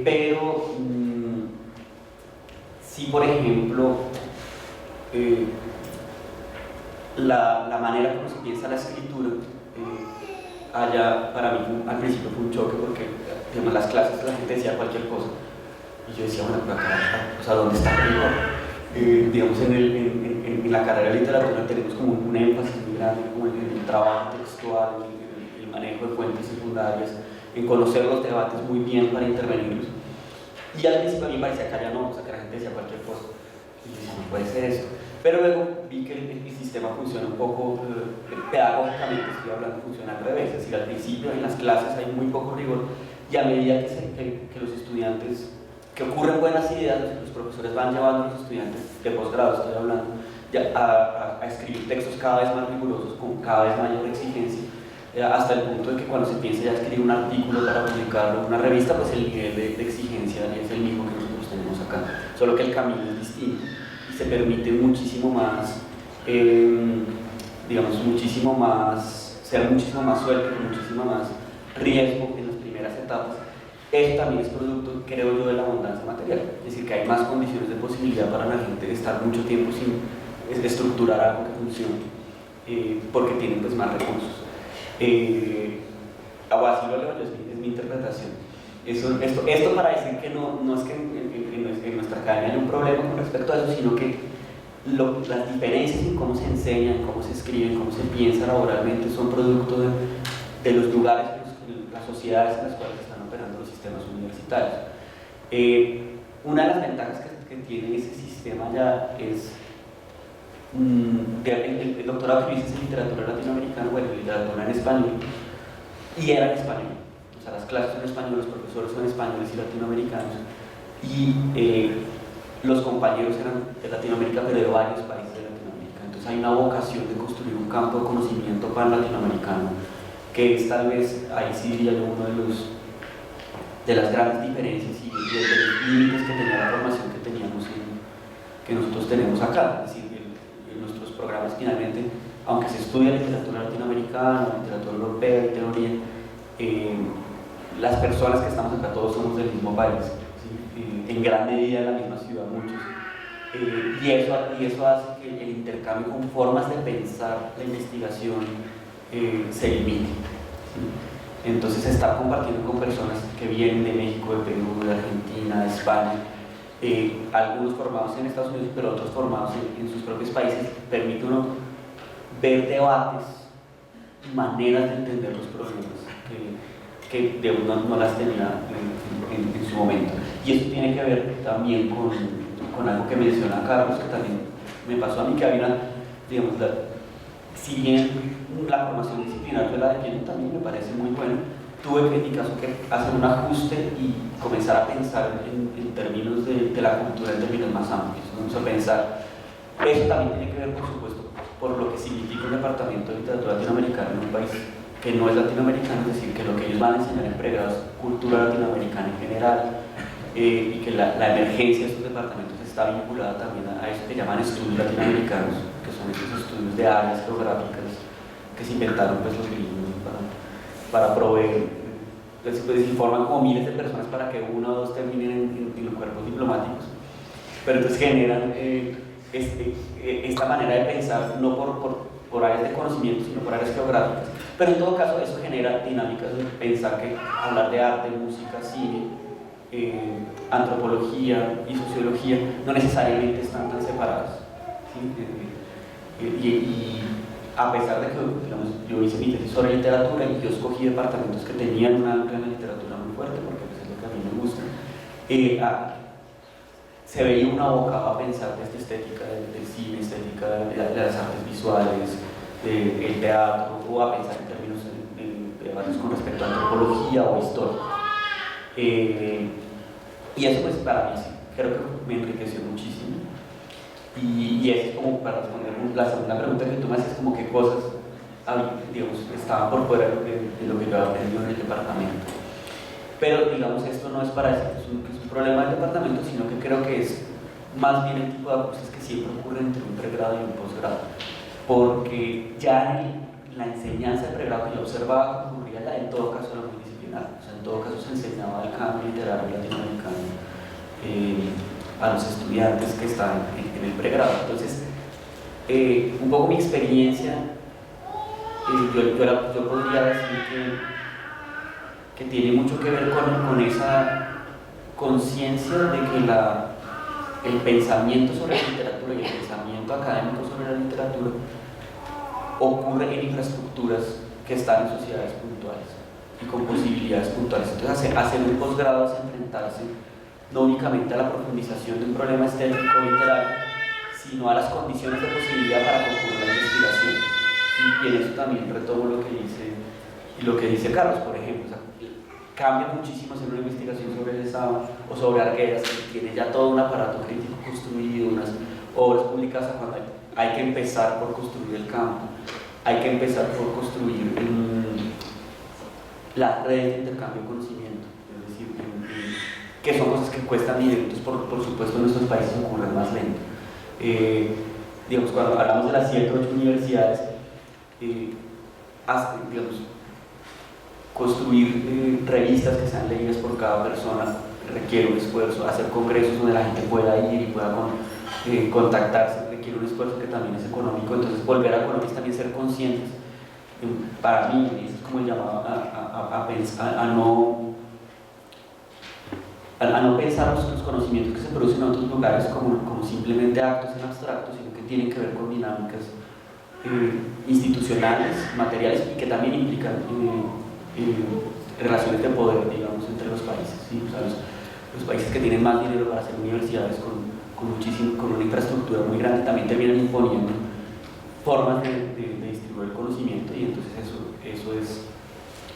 Pero si por ejemplo la manera como se piensa la escritura, para mí al principio fue un choque porque digamos, las clases la gente decía cualquier cosa y yo decía, bueno, pero acá, o sea, ¿dónde está el rigor? Digamos, en la carrera de literatura tenemos como un énfasis muy grande como en el trabajo textual, el manejo de fuentes secundarias, en conocer los debates muy bien para intervenirlos. Y al principio a mí me parecía que allá no, o sea, que la gente decía cualquier cosa. Y yo decía, no puede ser esto. Pero luego vi que el sistema funciona un poco, pedagógicamente estoy hablando, funciona al revés. Es decir, al principio en las clases hay muy poco rigor y a medida que los estudiantes, que ocurren buenas ideas, los profesores van llevando a los estudiantes de posgrado, estoy hablando, ya a escribir textos cada vez más rigurosos, con cada vez mayor exigencia, hasta el punto de que cuando se piensa ya escribir un artículo para publicarlo en una revista, pues el nivel de exigencia es el mismo que nosotros tenemos acá, solo que el camino es distinto y se permite muchísimo más, digamos, ser muchísimo más suelto, con muchísimo más riesgo en las primeras etapas. Esto también es producto, creo yo, de la abundancia material, es decir, que hay más condiciones de posibilidad para la gente de estar mucho tiempo sin estructurar algo que funcione, porque tienen pues más recursos. Así lo leo yo, es mi interpretación. Esto para decir que no es que en nuestra academia hay un problema con respecto a eso, sino que las diferencias en cómo se enseña, en cómo se escribe, en cómo se piensa laboralmente son producto de los lugares, las sociedades en las cuales están operando los sistemas universitarios. Una de las ventajas que tiene ese sistema ya es el doctorado que hice en literatura latinoamericana, bueno, literatura en español, y era en español. O sea, las clases son en español, los profesores son españoles y latinoamericanos, y los compañeros eran de Latinoamérica, pero de varios países de Latinoamérica. Entonces hay una vocación de construir un campo de conocimiento pan-latinoamericano, que es tal vez, ahí sí diría yo, uno de las grandes diferencias y de los límites que tenía la formación que teníamos que nosotros tenemos acá. Es decir, en nuestros programas finalmente, aunque se estudia literatura latinoamericana, literatura europea y teoría, las personas que estamos acá todos somos del mismo país, ¿sí? En gran medida de la misma ciudad, muchos. Y eso hace que el intercambio con formas de pensar la investigación se limite, ¿sí? Entonces, estar compartiendo con personas que vienen de México, de Perú, de Argentina, de España, algunos formados en Estados Unidos, pero otros formados en sus propios países, permite uno ver debates, maneras de entender los problemas que de uno no las tenía en su momento. Y eso tiene que ver también con algo que menciona Carlos, que también me pasó a mí, que había digamos, si bien la formación disciplinar de la de Jenny también me parece muy buena, tuve que en mi caso que hacer un ajuste y comenzar a pensar en términos de la cultura en términos más amplios. Vamos a pensar, eso también tiene que ver, por supuesto, por lo que significa un departamento de literatura latinoamericana en un país que no es latinoamericano, es decir, que lo que ellos van a enseñar en pregrado es cultura latinoamericana en general, y que la emergencia de estos departamentos está vinculada también a eso que llaman estudios latinoamericanos, que son estos estudios de áreas geográficas que se inventaron pues, los gringos para proveer, pues informan como miles de personas para que uno o dos terminen en los cuerpos diplomáticos, pero entonces generan esta manera de pensar no por áreas de conocimiento, sino por áreas geográficas. Pero en todo caso eso genera dinámicas de pensar que hablar de arte, música, cine, antropología y sociología no necesariamente están tan separadas, ¿sí? Y a pesar de que digamos, yo hice mi tesis sobre literatura y yo escogí departamentos que tenían una amplia literatura muy fuerte, porque pues, es lo que a mí me gusta, se veía una abocado a pensar de esta estética del cine, estética de las artes visuales, del teatro, o a pensar en términos de debates con respecto a antropología o historia. Y eso pues para mí sí, creo que me enriqueció muchísimo. Y eso es como para responder la segunda pregunta que tú me haces, como qué cosas digamos, estaban por fuera de lo que yo había aprendido en el departamento. Pero digamos, esto no es para decir que es un problema del departamento, sino que creo que es más bien el tipo de cosas que siempre ocurren entre un pregrado y un posgrado. Porque ya en la enseñanza de pregrado que yo observaba que ocurría ya, en todo caso era muy disciplinar. O sea, en todo caso se enseñaba el canon literario latinoamericano a los estudiantes que están en el pregrado. Entonces, un poco mi experiencia, yo podría decir que tiene mucho que ver con esa conciencia de que el pensamiento sobre la literatura y el pensamiento académico sobre la literatura ocurre en infraestructuras que están en sociedades puntuales y con posibilidades puntuales. Entonces, hacer un posgrado es enfrentarse no únicamente a la profundización de un problema estético o literario, sino a las condiciones de posibilidad para concurrir la investigación. Y en eso también retomo lo que dice Carlos, por ejemplo. O sea, cambia muchísimo hacer una investigación sobre el Sahara o sobre Arguedas, que tiene ya todo un aparato crítico construido, unas obras publicadas, cuando hay que empezar por construir el campo, hay que empezar por construir la red de intercambio de conocimiento, es decir, que son cosas que cuestan dinero. Entonces, por supuesto, en nuestros países ocurren más lento. Digamos, cuando hablamos de las 7 o 8 universidades, digamos, construir revistas que sean leídas por cada persona requiere un esfuerzo, hacer congresos donde la gente pueda ir y pueda contactarse requiere un esfuerzo que también es económico. Entonces, volver a Colombia es también ser conscientes, para mí, eso es como el llamado a no pensar los conocimientos que se producen en otros lugares como simplemente actos en abstracto, sino que tienen que ver con dinámicas institucionales, materiales, y que también implican relaciones de poder, digamos, entre los países, ¿sí? O sea, los países que tienen más dinero para hacer universidades con una infraestructura muy grande también terminan imponiendo formas de distribuir el conocimiento, y entonces eso es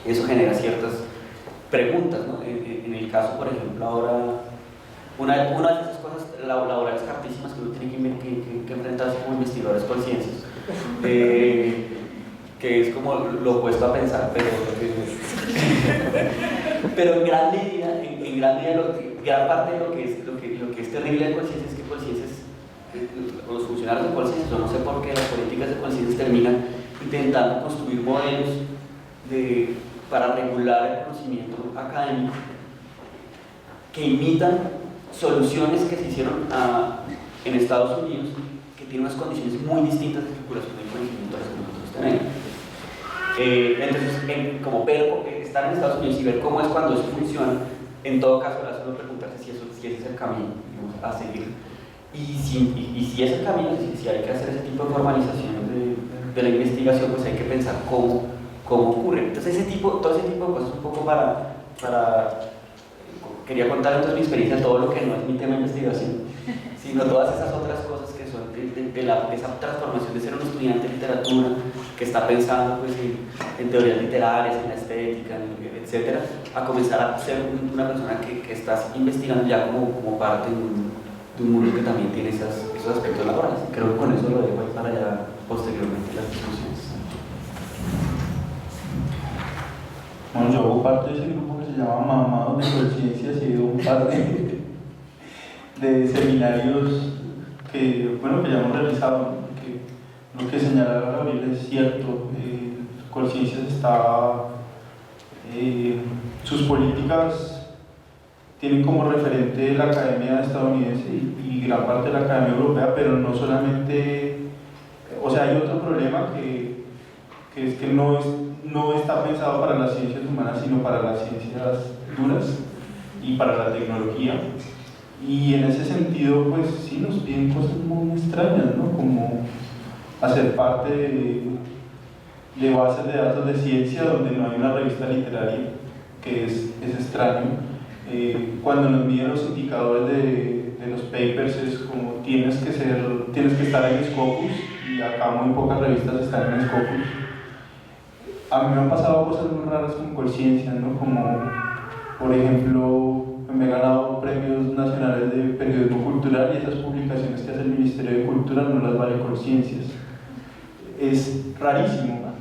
eso genera ciertas preguntas, ¿no? En el caso, por ejemplo, ahora, una de esas cosas laborales cartísimas que uno tiene que enfrentarse como investigadores con ciencias, que es como lo opuesto a pensar, pero en gran medida, gran parte de lo que es terrible de Colciencias es que Colciencias, los funcionarios de Colciencias, no sé por qué las políticas de Colciencias terminan intentando construir modelos para regular el conocimiento académico que imitan soluciones que se hicieron en Estados Unidos, que tienen unas condiciones muy distintas de circulación del conocimiento a las que nosotros tenemos. Entonces, como estar en Estados Unidos y ver cómo es cuando eso funciona, en todo caso, hace uno preguntarse si ese es el camino, digamos, a seguir. Y si es el camino, si hay que hacer ese tipo de formalización de la investigación, pues hay que pensar cómo ocurre. Entonces, todo ese tipo de cosas, un poco quería contar entonces mi experiencia de todo lo que no es mi tema de investigación, sino todas esas otras cosas que son de esa transformación de ser un estudiante de literatura que está pensando pues, en teorías literarias, en la estética, etc., a comenzar a ser una persona que estás investigando ya como parte de un mundo que también tiene esos aspectos laborales. Creo que con eso lo dejo ahí para ya posteriormente las discusiones. Bueno, yo hago parte de ese grupo que se llama Mamados de Colciencias y he ido a un par de seminarios que ya hemos realizado, que lo que señalaba Gabriel es cierto. Colciencias sus políticas tienen como referente la academia estadounidense y gran parte de la academia europea, pero no solamente, o sea, hay otro problema que es que no está pensado para las ciencias humanas, sino para las ciencias duras y para la tecnología. Y en ese sentido, pues sí nos piden cosas muy extrañas, ¿no? Como hacer parte de bases de datos de ciencia donde no hay una revista literaria, que es extraño. Cuando nos miden los indicadores de los papers es como tienes que estar en Scopus, y acá muy pocas revistas están en Scopus. A mí me han pasado cosas muy raras con Colciencias, ¿no? Como, por ejemplo, me he ganado premios nacionales de periodismo cultural y esas publicaciones que hace el Ministerio de Cultura no las vale Colciencias. Es rarísimo, ¿no?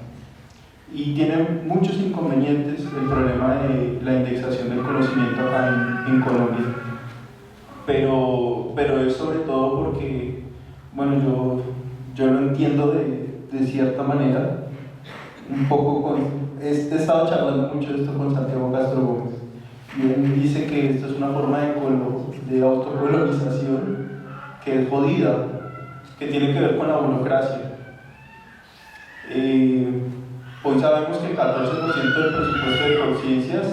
Y tiene muchos inconvenientes el problema de la indexación del conocimiento acá en Colombia. Pero es sobre todo porque, bueno, yo lo entiendo de cierta manera. Un poco he estado charlando mucho de esto con Santiago Castro Gómez, y él dice que esto es una forma de autocolonización que es jodida, que tiene que ver con la burocracia. Hoy sabemos que el 14% del presupuesto de Colciencias,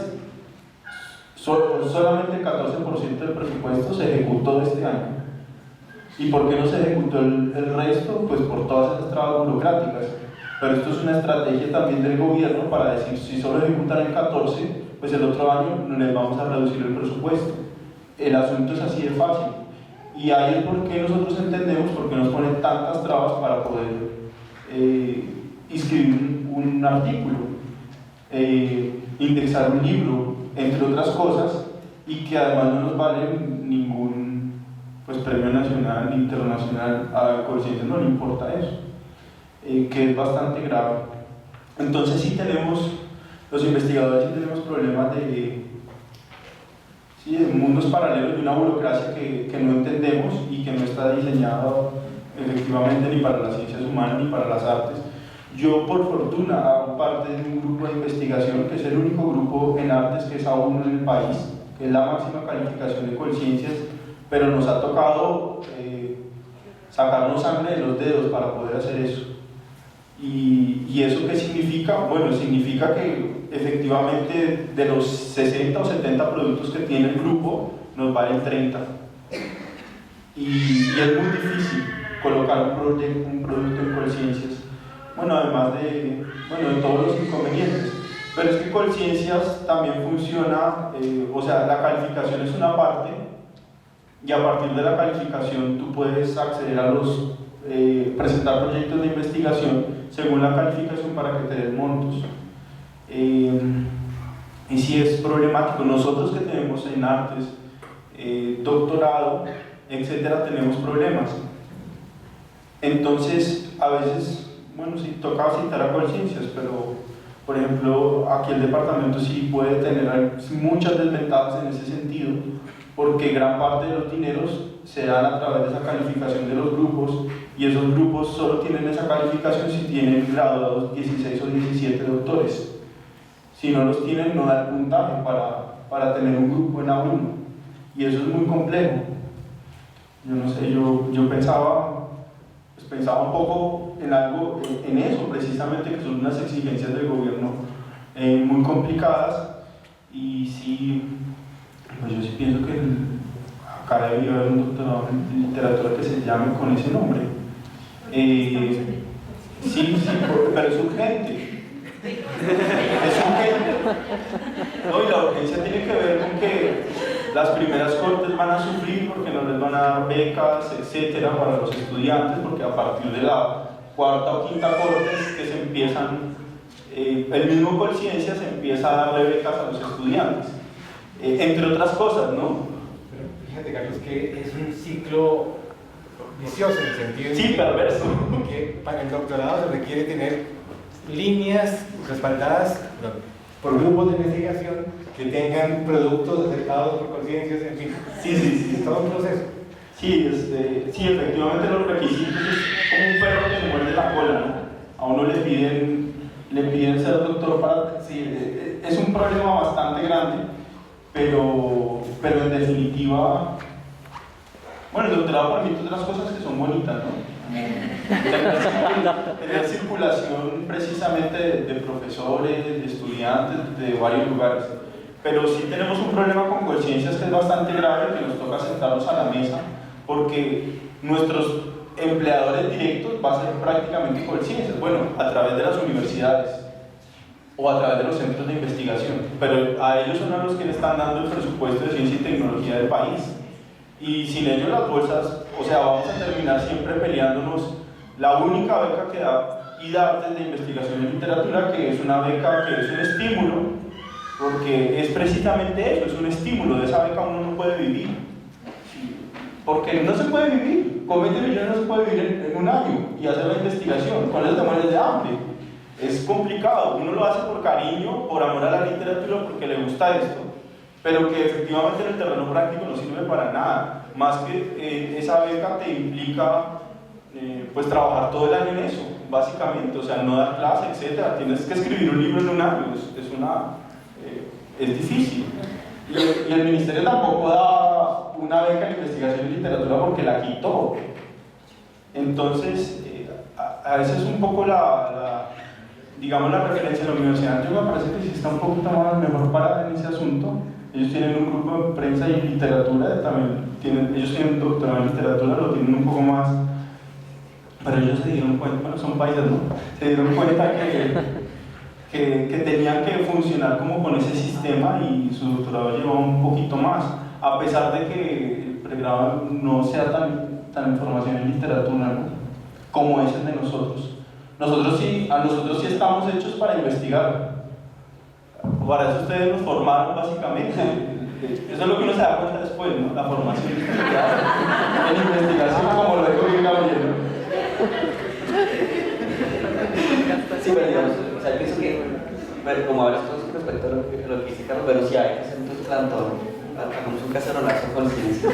solamente el 14% del presupuesto se ejecutó este año. ¿Y por qué no se ejecutó el resto? Pues por todas esas trabas burocráticas. Pero esto es una estrategia también del gobierno para decir, si solo ejecutan el 14, pues el otro año no les vamos a reducir el presupuesto. El asunto es así de fácil. Y ahí es por qué nosotros entendemos por qué nos ponen tantas trabas para poder inscribir un artículo, indexar un libro, entre otras cosas, y que además no nos vale ningún premio nacional ni internacional. A Colciencias no le importa eso. Que es bastante grave. Entonces los investigadores sí tenemos problemas de mundos paralelos, de una burocracia que no entendemos y que no está diseñada efectivamente ni para las ciencias humanas ni para las artes. Yo por fortuna hago parte de un grupo de investigación que es el único grupo en artes que es A1 en el país, que es la máxima calificación de Colciencias, pero nos ha tocado sacarnos sangre de los dedos para poder hacer eso. ¿Y eso qué significa? Bueno, significa que efectivamente de los 60 o 70 productos que tiene el grupo, nos valen 30. Y es muy difícil colocar un producto en Colciencias. Bueno, además de todos los inconvenientes. Pero es que Colciencias también funciona, o sea, la calificación es una parte, y a partir de la calificación tú puedes acceder a presentar proyectos de investigación según la calificación para que te den montos. y sí es problemático. Nosotros que tenemos en artes, doctorado, etcétera, tenemos problemas. Entonces, a veces, bueno, sí tocaba citar a Colciencias, pero por ejemplo, aquí el departamento sí puede tener muchas desventajas en ese sentido, porque gran parte de los dineros se dan a través de esa calificación de los grupos, y esos grupos solo tienen esa calificación si tienen graduados 16 o 17 doctores. Si no los tienen, no da el puntaje para tener un grupo en A1, y eso es muy complejo. Yo no sé, yo pensaba un poco en algo, en eso precisamente, que son unas exigencias del gobierno muy complicadas, y sí, pues yo sí pienso que acá debería haber un doctorado en literatura que se llame con ese nombre. Sí, pero es urgente. Es urgente. No, y la urgencia tiene que ver con que las primeras cortes van a sufrir porque no les van a dar becas, etcétera, para los estudiantes, porque a partir de la cuarta o quinta cortes que se empiezan, el mismo Colciencias empieza a darle becas a los estudiantes, entre otras cosas, ¿no? Pero fíjate, Carlos, que es un ciclo vicioso en el sentido sí, perverso. Que para el doctorado se requiere tener líneas respaldadas por grupos de investigación que tengan productos aceptados por Colciencias, en fin. Sí. Es todo un proceso. Sí, sí, efectivamente los requisitos es como un perro que se muerde la cola, ¿no? A uno le piden ser doctor para... Sí, es un problema bastante grande, pero en definitiva, bueno, el doctorado permite otras cosas que son bonitas, ¿no? Tener circulación precisamente de profesores, de estudiantes de varios lugares. Pero sí tenemos un problema con Colciencias que es bastante grave, que nos toca sentarnos a la mesa, porque nuestros empleadores directos va a ser prácticamente Colciencias, bueno, a través de las universidades o a través de los centros de investigación, pero a ellos son a los que le están dando el presupuesto de ciencia y tecnología del país, y sin ellos las bolsas, o sea, vamos a terminar siempre peleándonos la única beca que da IDARTES de investigación en literatura, que es una beca que es un estímulo, porque es precisamente eso, es un estímulo. De esa beca uno no puede vivir, porque no se puede vivir, con 20 millones no se puede vivir en un año y hacer la investigación, con eso te mueres de hambre. Es complicado, uno lo hace por cariño, por amor a la literatura, porque le gusta esto, pero que efectivamente en el terreno práctico no sirve para nada, más que esa beca te implica pues trabajar todo el año en eso, básicamente, o sea, no dar clase, etcétera. Tienes que escribir un libro en un año, es difícil. Y el ministerio tampoco da una beca en investigación en literatura porque la quitó. Entonces, a veces un poco digamos la referencia de la universidad. Yo me parece que sí está un poquito más mejor parada en ese asunto. Ellos tienen un grupo de prensa y literatura, ellos tienen doctorado en literatura, lo tienen un poco más, pero ellos se dieron cuenta, bueno, son paisas, ¿no? Se dieron cuenta que tenían que funcionar como con ese sistema, y su doctorado lleva un poquito más, a pesar de que el pregrado no sea tan en formación en literatura, ¿no? Como es el de nosotros. A nosotros sí estamos hechos para investigar. Para eso ustedes nos formaron básicamente. Eso es lo que uno se da cuenta después, ¿no? La formación en investigación, como lo dijo bien Gabriel. Sí, pero digamos, o sea, yo pienso que, como hablas con respecto a lo que dice Carlos, pero sí hay que hacer un plantón, hagamos un cacerolazo con ciencia.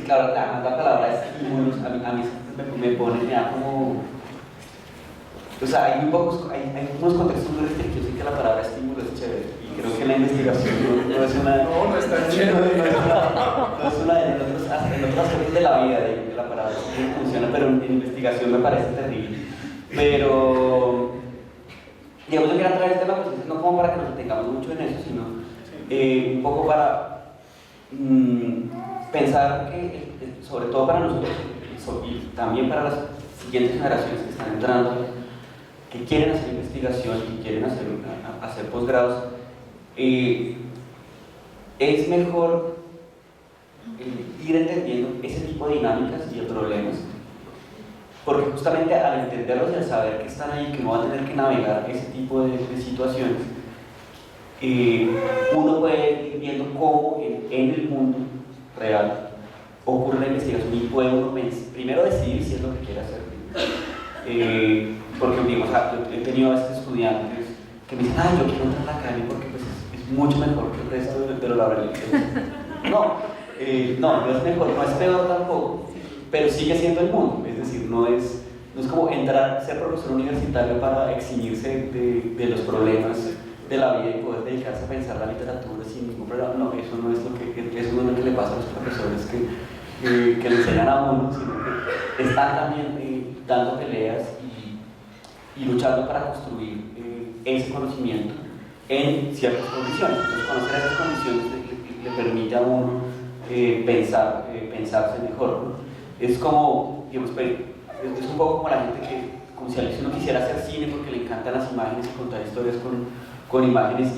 Claro, la palabra estímulos, a mí me da como... O sea, hay unos contextos muy restrictivos en que la palabra estímulo es chévere, y creo que la investigación no es una... No es tan chévere. No es una en otros aspectos de la vida, de la palabra no funciona, pero en investigación me parece terrible. Pero, digamos, yo quiero traer este tema, pues, no como para que nos detengamos mucho en eso, sino un poco para pensar que, sobre todo para nosotros, y también para las siguientes generaciones que están entrando, que quieren hacer investigación, que quieren hacer posgrados, es mejor ir entendiendo ese tipo de dinámicas y de problemas, porque justamente al entenderlos y al saber que están ahí, que uno va a tener que navegar ese tipo de situaciones, uno puede ir viendo cómo en el mundo real ocurre la investigación y puede uno primero decidir si es lo que quiere hacer. Porque digamos, yo he tenido a veces estudiantes que me dicen, ay, yo quiero entrar a la academia porque pues, es mucho mejor que el resto de los laboratorios. No es mejor, no es peor tampoco, pero sigue siendo el mundo, es decir, no es como entrar, ser profesor universitario para eximirse de los problemas de la vida y poder dedicarse a pensar la literatura sin ningún problema. No, eso no es lo que le pasa a los profesores que le enseñan a uno, sino que están también dando peleas y luchando para construir ese conocimiento en ciertas condiciones. Entonces, conocer esas condiciones le permite a uno pensarse mejor, ¿no? Es como, digamos, es un poco como la gente como si uno quisiera hacer cine porque le encantan las imágenes y contar historias con imágenes,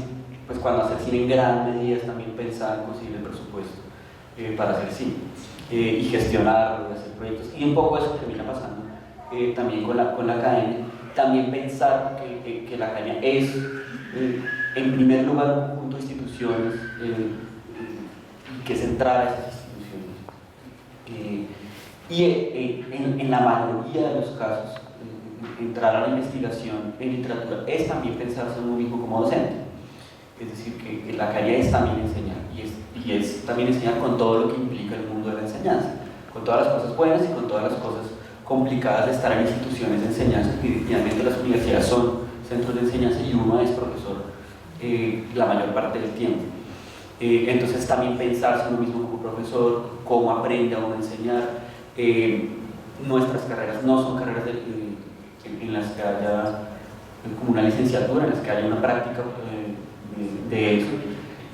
pues cuando hacer cine en gran medida es también pensar en conseguir el presupuesto para hacer cine y gestionarlo, hacer proyectos, y un poco eso termina pasando también con la academia. También pensar que la academia es en primer lugar un conjunto de instituciones que es entrar a esas instituciones y en la mayoría de los casos entrar a la investigación en literatura es también pensarse en uno mismo como docente, es decir, que la academia es también enseñar y es también enseñar con todo lo que implica el mundo de la enseñanza, con todas las cosas buenas y con todas las cosas complicadas de estar en instituciones de enseñanza, que finalmente las universidades son centros de enseñanza y uno es profesor la mayor parte del tiempo. Entonces también pensarse uno mismo como profesor, cómo aprende a uno a enseñar. Nuestras carreras no son carreras en las que haya como una licenciatura, en las que haya una práctica de eso.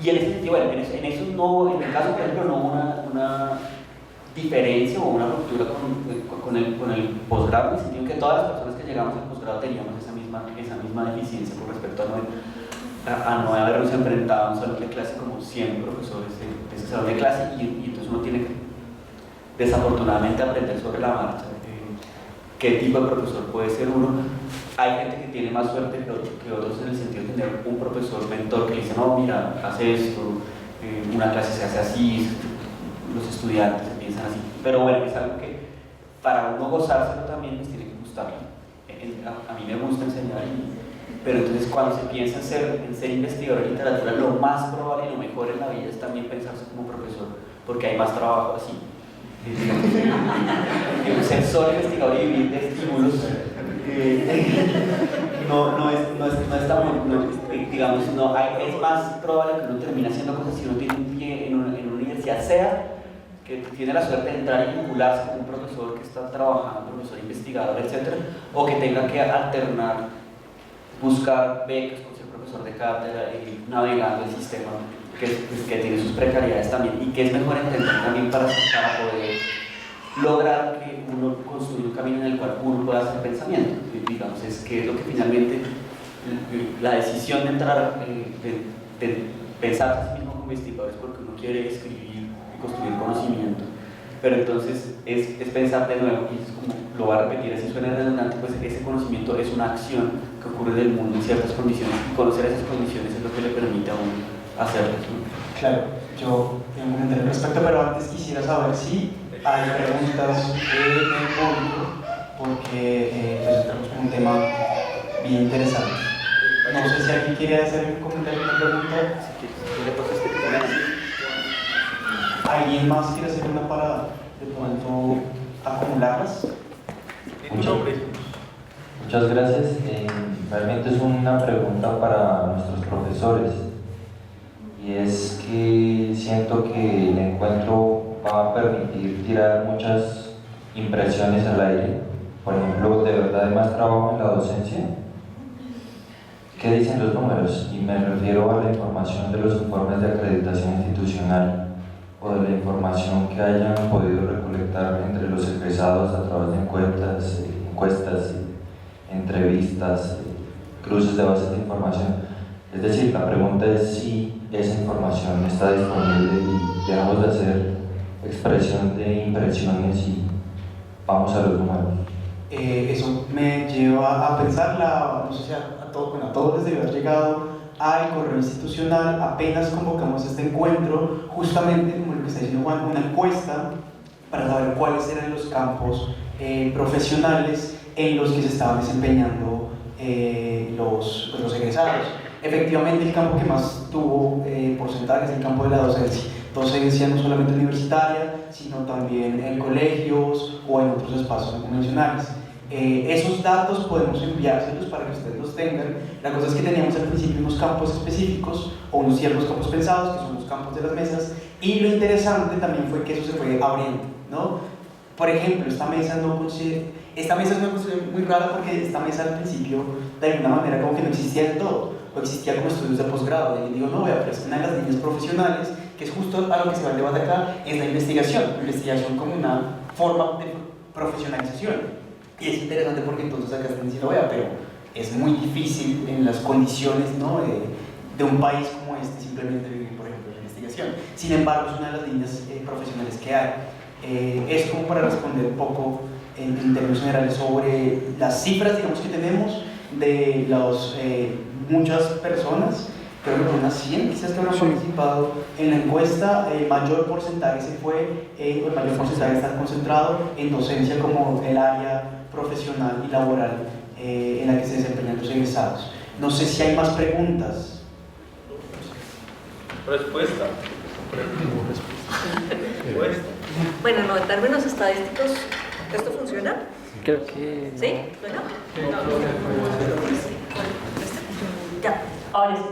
Y en ese sentido, bueno, en eso no, en el caso por ejemplo, no una diferencia o una ruptura con el posgrado, en el sentido que todas las personas que llegamos al posgrado teníamos esa misma deficiencia con respecto a no habernos enfrentado a un salón de clase como 100 profesores de ese salón de clase y entonces uno tiene que desafortunadamente aprender sobre la marcha qué tipo de profesor puede ser uno. Hay gente que tiene más suerte que otros en el sentido de tener un profesor mentor que le dice, no, mira, hace esto, una clase se hace así, los estudiantes empiezan así, pero bueno, es algo que para uno gozárselo también les tiene que gustar. A mí me gusta enseñar, pero entonces cuando se piensa en ser investigador de literatura, lo más probable y lo mejor en la vida es también pensarse como profesor, porque hay más trabajo así. Ser solo investigador y vivir de estímulos es más probable que uno termine haciendo cosas si uno tiene un pie en una universidad, sea que tiene la suerte de entrar y vincularse con un profesor que está trabajando, profesor investigador, etc., o que tenga que alternar, buscar becas con ser profesor de cátedra y navegando el sistema que tiene sus precariedades también y que es mejor entender también para poder lograr que uno construya un camino en el cual uno pueda hacer pensamiento, digamos, que es lo que finalmente la decisión de entrar, de pensar a sí mismo como investigador es porque uno quiere escribir y construir conocimiento, pero entonces es pensar de nuevo, y es como lo voy a repetir, así suena redundante, pues ese conocimiento es una acción que ocurre en el mundo en ciertas condiciones y conocer esas condiciones es lo que le permite a uno hacerlo. Claro, yo tengo un comentario al respecto, pero antes quisiera saber si hay preguntas del público, porque pues estamos con un tema bien interesante. No sé si alguien quiere hacer un comentario, una pregunta. ¿Alguien más quiere hacer una para de pronto acumularlas? Muchas gracias. Realmente es una pregunta para nuestros profesores. Y es que siento que el encuentro va a permitir tirar muchas impresiones al aire. Por ejemplo, ¿de verdad hay más trabajo en la docencia? ¿Qué dicen los números? Y me refiero a la información de los informes de acreditación institucional o de la información que hayan podido recolectar entre los egresados a través de encuestas, entrevistas, cruces de bases de información. Es decir, la pregunta es si esa información está disponible y dejamos de hacer expresión de impresiones y vamos a los números. Eso me lleva a pensar, no sé si a todos les debe haber llegado al correo institucional. Apenas convocamos este encuentro, justamente como lo que está diciendo Juan, una encuesta para saber cuáles eran los campos profesionales en los que se estaban desempeñando los egresados. Efectivamente, el campo que más tuvo porcentaje es el campo de la docencia no solamente universitaria, sino también en colegios o en otros espacios no convencionales. Esos datos podemos enviárselos para que ustedes los tengan. La cosa es que teníamos al principio unos campos específicos o unos ciertos campos pensados, que son los campos de las mesas, y lo interesante también fue que eso se fue abriendo, ¿no? Por ejemplo, esta mesa es una cuestión muy rara, porque esta mesa al principio de alguna manera como que no existía del todo, o existía como estudios de posgrado. Y alguien digo, no, vea, pero es una de las líneas profesionales, que es justo a lo que se va a debate acá, es la investigación como una forma de profesionalización. Y es interesante porque entonces acá están diciendo, vea, pero es muy difícil en las condiciones, ¿no?, de un país como este simplemente vivir, por ejemplo, la investigación. Sin embargo, es una de las líneas profesionales que hay. Es como para responder un poco en términos generales sobre las cifras, digamos, que tenemos de muchas personas. Creo que unas 100 quizás que habrán participado en la encuesta. El mayor porcentaje el mayor porcentaje está concentrado en docencia como el área profesional y laboral en la que se desempeñan los egresados. No sé si hay más preguntas. Respuesta. Bueno, no, en términos estadísticos, ¿esto funciona? Creo que... ¿Sí? ¿Suena? Ya, ahora sí.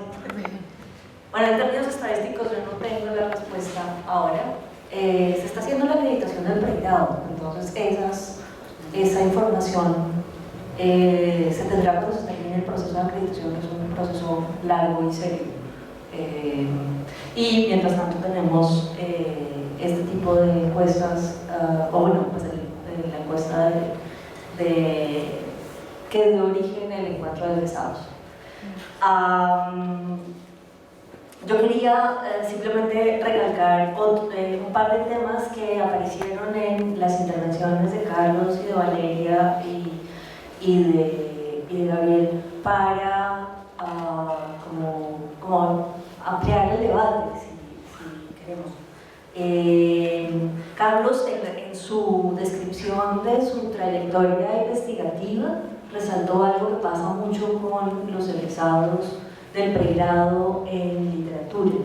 Bueno, en términos estadísticos yo no tengo la respuesta ahora. Se está haciendo la acreditación del pregrado, entonces esa información se tendrá cuando se termine el proceso de acreditación, que es un proceso largo y serio. Y mientras tanto tenemos este tipo de encuestas, o bueno, pues la encuesta que dio origen el encuentro de egresados. Yo quería simplemente recalcar un par de temas que aparecieron en las intervenciones de Carlos y de Valeria y de Gabriel para como ampliar el debate, si queremos. Carlos, en su descripción de su trayectoria investigativa, resaltó algo que pasa mucho con los egresados del pregrado en literatura,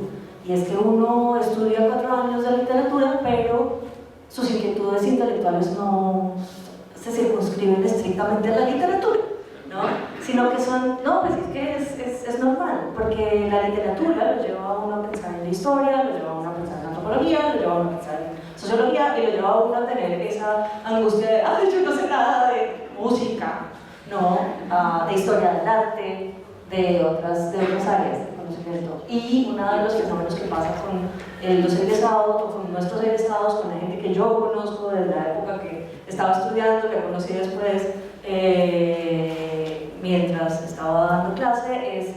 y es que uno estudia 4 años de literatura, pero sus inquietudes intelectuales no se circunscriben estrictamente a la literatura, ¿no? Sino que son, no, pues es que es normal, porque la literatura lo lleva a uno a pensar en la historia, lo lleva a uno a pensar en antropología, lo lleva a uno a pensar en sociología, y lo lleva a uno a tener esa angustia de, ay, yo no sé nada de música, ¿no? De historia del arte, de otras áreas de conocimiento. Y uno de los fenómenos que pasa con los egresados, o con nuestros egresados, con la gente que yo conozco desde la época que estaba estudiando, que conocí después mientras estaba dando clase, es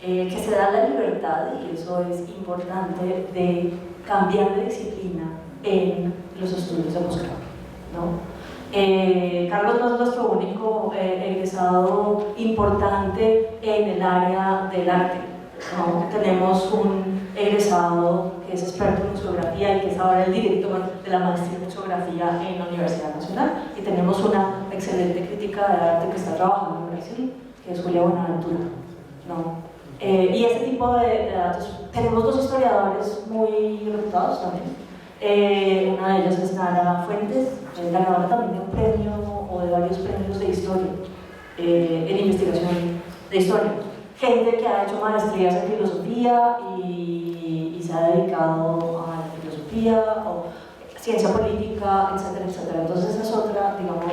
que se da la libertad, y eso es importante, de cambiar de disciplina en los estudios de posgrado, ¿no? Carlos no es nuestro único egresado importante en el área del arte, ¿no? Tenemos un egresado que es experto en museografía y que es ahora el director de la maestría en museografía en la Universidad Nacional, y tenemos una excelente crítica de arte que está trabajando en Brasil, que es Julia Buenaventura, ¿no? Y ese tipo de datos. Tenemos 2 historiadores muy reputados también. Una de ellas es Nara Fuentes, ganadora también de un premio o de varios premios de historia, en investigación de historia. Gente que ha hecho maestrías en filosofía y se ha dedicado a la filosofía o ciencia política, etcétera, etcétera. Entonces esa es otra, digamos,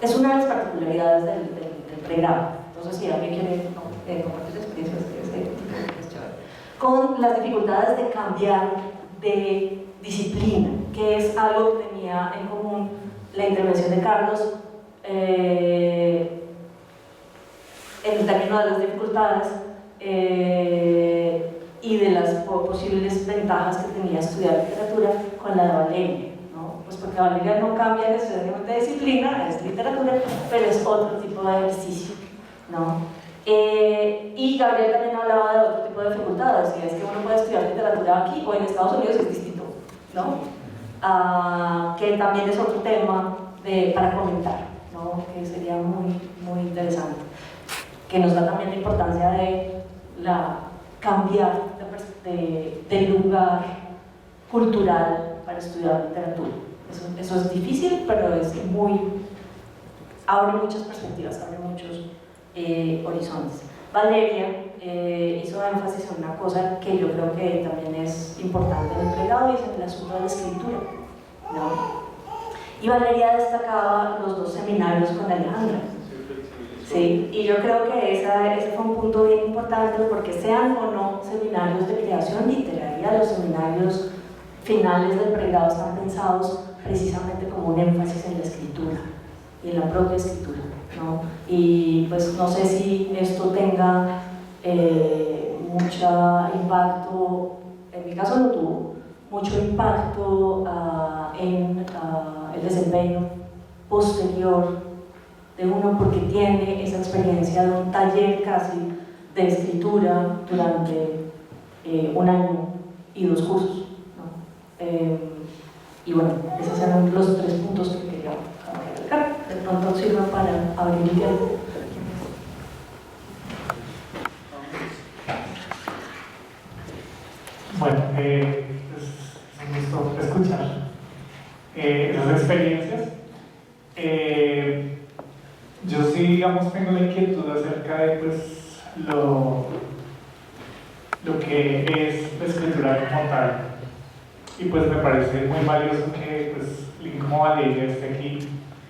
es una de las particularidades del pregrado. Entonces si alguien quiere compartir experiencias de ese tipo, es chévere. Con las dificultades de cambiar de disciplina, que es algo que tenía en común la intervención de Carlos en el término de las dificultades y de las posibles ventajas que tenía estudiar literatura con la de Valeria, ¿no? Pues porque Valeria no cambia necesariamente de disciplina, es literatura, pero es otro tipo de ejercicio, ¿no? Y Gabriel también hablaba de otro tipo de dificultades, y es que uno puede estudiar literatura aquí o en Estados Unidos, es distinto, ¿no? Que también es otro tema para comentar, ¿no? Que sería muy, muy interesante, que nos da también la importancia de cambiar de lugar cultural para estudiar literatura. Eso es difícil, pero abre muchas perspectivas, abre muchos horizontes. Valeria hizo énfasis en una cosa que yo creo que también es importante en el pregrado, y es el asunto de la escritura, ¿no? Y Valeria destacaba los 2 seminarios con Alejandra. Sí, y yo creo que ese fue un punto bien importante, porque sean o no seminarios de creación literaria, los seminarios finales del pregrado están pensados precisamente como un énfasis en la escritura y en la propia escritura, ¿no? Y pues no sé si esto tenga mucho impacto, en mi caso no tuvo mucho impacto en el desempeño posterior de uno, porque tiene esa experiencia de un taller casi de escritura durante 1 año y 2 cursos, ¿no? Y bueno, esos eran los 3 puntos que quería recalcar. De pronto sirva para abrir el diálogo. Bueno, pues un gusto escuchar esas experiencias. Yo sí, digamos, tengo la inquietud acerca de pues, lo que es la escritura como tal. Y pues me parece muy valioso que pues, Lynn como Valeria esté aquí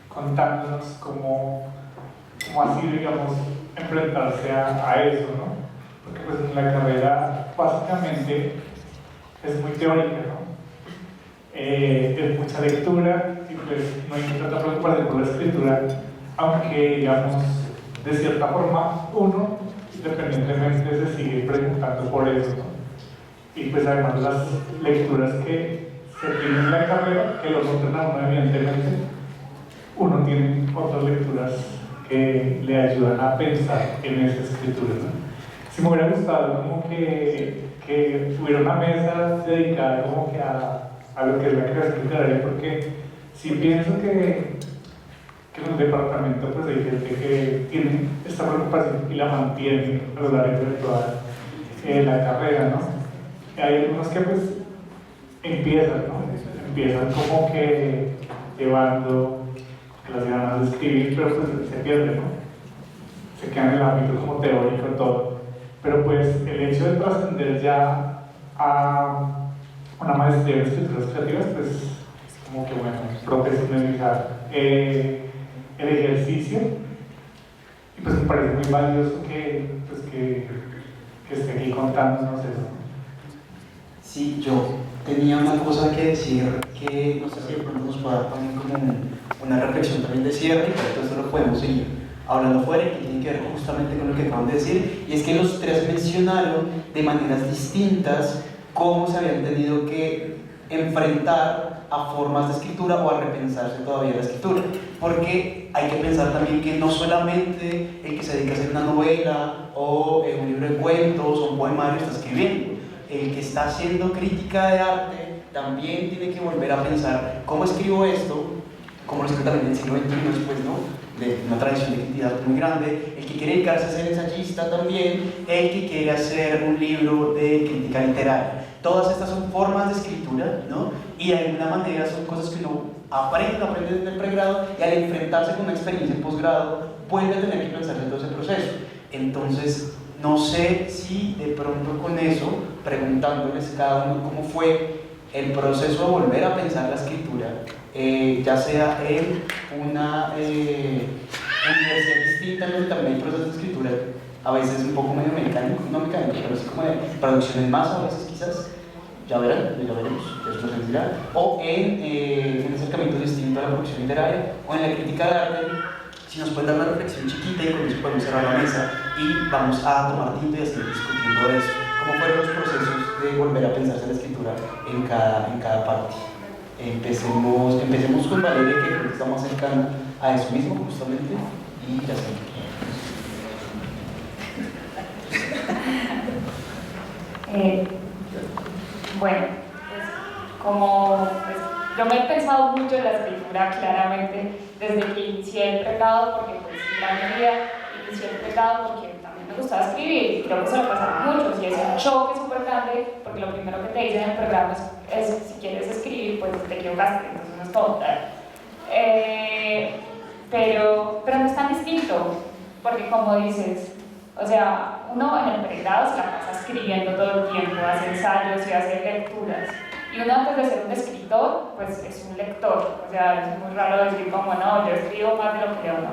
contándonos cómo ha sido, digamos, enfrentarse a eso, ¿no? Porque pues en la carrera básicamente es muy teórica, ¿no? Es mucha lectura y pues no hay tanta preocupación por la escritura, aunque digamos de cierta forma uno independientemente se sigue preguntando por eso, ¿no? Y pues además las lecturas que se tienen en la carrera, que lo notan a uno evidentemente, uno tiene otras lecturas que le ayudan a pensar en esa escritura, ¿no? Si me hubiera gustado como que hubiera una mesa dedicada como que a lo que es la creación literaria, porque si pienso que en el departamento pues hay gente que tiene esta preocupación y la mantiene a lo largo de toda la carrera, ¿no? Hay algunos que pues empiezan, ¿no? Empiezan como que llevando las ganas de escribir, pero pues se pierden, ¿no? Se quedan en el ámbito como teórico todo. Pero pues el hecho de trascender ya a una maestría en escrituras creativas, pues como que bueno, profesionalizar el ejercicio, y pues me parece muy valioso que esté aquí contándonos eso. Sí, yo tenía una cosa que decir que no sé si de pronto nos pueda dar también como una reflexión también de cierre, pero todo esto lo podemos seguir hablando fuera, y que tiene que ver justamente con lo que acaban de decir, y es que los 3 mencionaron de maneras distintas cómo se habían tenido que enfrentar a formas de escritura o a repensarse todavía la escritura, porque hay que pensar también que no solamente el que se dedica a hacer una novela o un libro de cuentos o un poemario está escribiendo, el que está haciendo crítica de arte también tiene que volver a pensar cómo escribo esto, como lo escribo también en el siglo XXI después, ¿no? De una tradición de creatividad muy grande, el que quiere dedicarse a ser ensayista también, el que quiere hacer un libro de crítica literaria. Todas estas son formas de escritura, ¿no? Y de alguna manera son cosas que uno aprende en el pregrado, y al enfrentarse con una experiencia en posgrado vuelve a tener que pensar en todo ese proceso. Entonces, no sé si de pronto con eso, preguntándoles cada uno cómo fue el proceso de volver a pensar la escritura, ya sea en una universidad distinta, donde también hay procesos de escritura a veces un poco medio mecánico, no mecánico, pero así como de producción en masa, a veces quizás, ya veremos, esto se dirá, o en un acercamiento distinto a la producción literaria o en la crítica de arte. Si nos pueden dar una reflexión chiquita, y con eso podemos cerrar la mesa y vamos a tomar tinto y a seguir discutiendo eso. ¿Cómo fueron los procesos de volver a pensarse la escritura en cada parte? empecemos con Valeria, que creo que estamos cercanos a eso mismo justamente, y ya está. Bueno, pues como pues, yo me he pensado mucho en la escritura claramente desde que inicié el pregrado, porque pues en gran medida inicié el pregrado porque también me gustaba escribir y creo que se lo pasa a muchos y es un choque súper grande porque lo primero que te dicen en el programa es si quieres escribir pues te equivocaste, entonces no es todo. Pero no es tan distinto porque como dices, o sea, uno en el pregrado se la pasa escribiendo todo el tiempo, hace ensayos y hace lecturas. Y uno antes de ser un escritor, pues es un lector. O sea, es muy raro decir como, no, yo escribo más de lo que leo. No.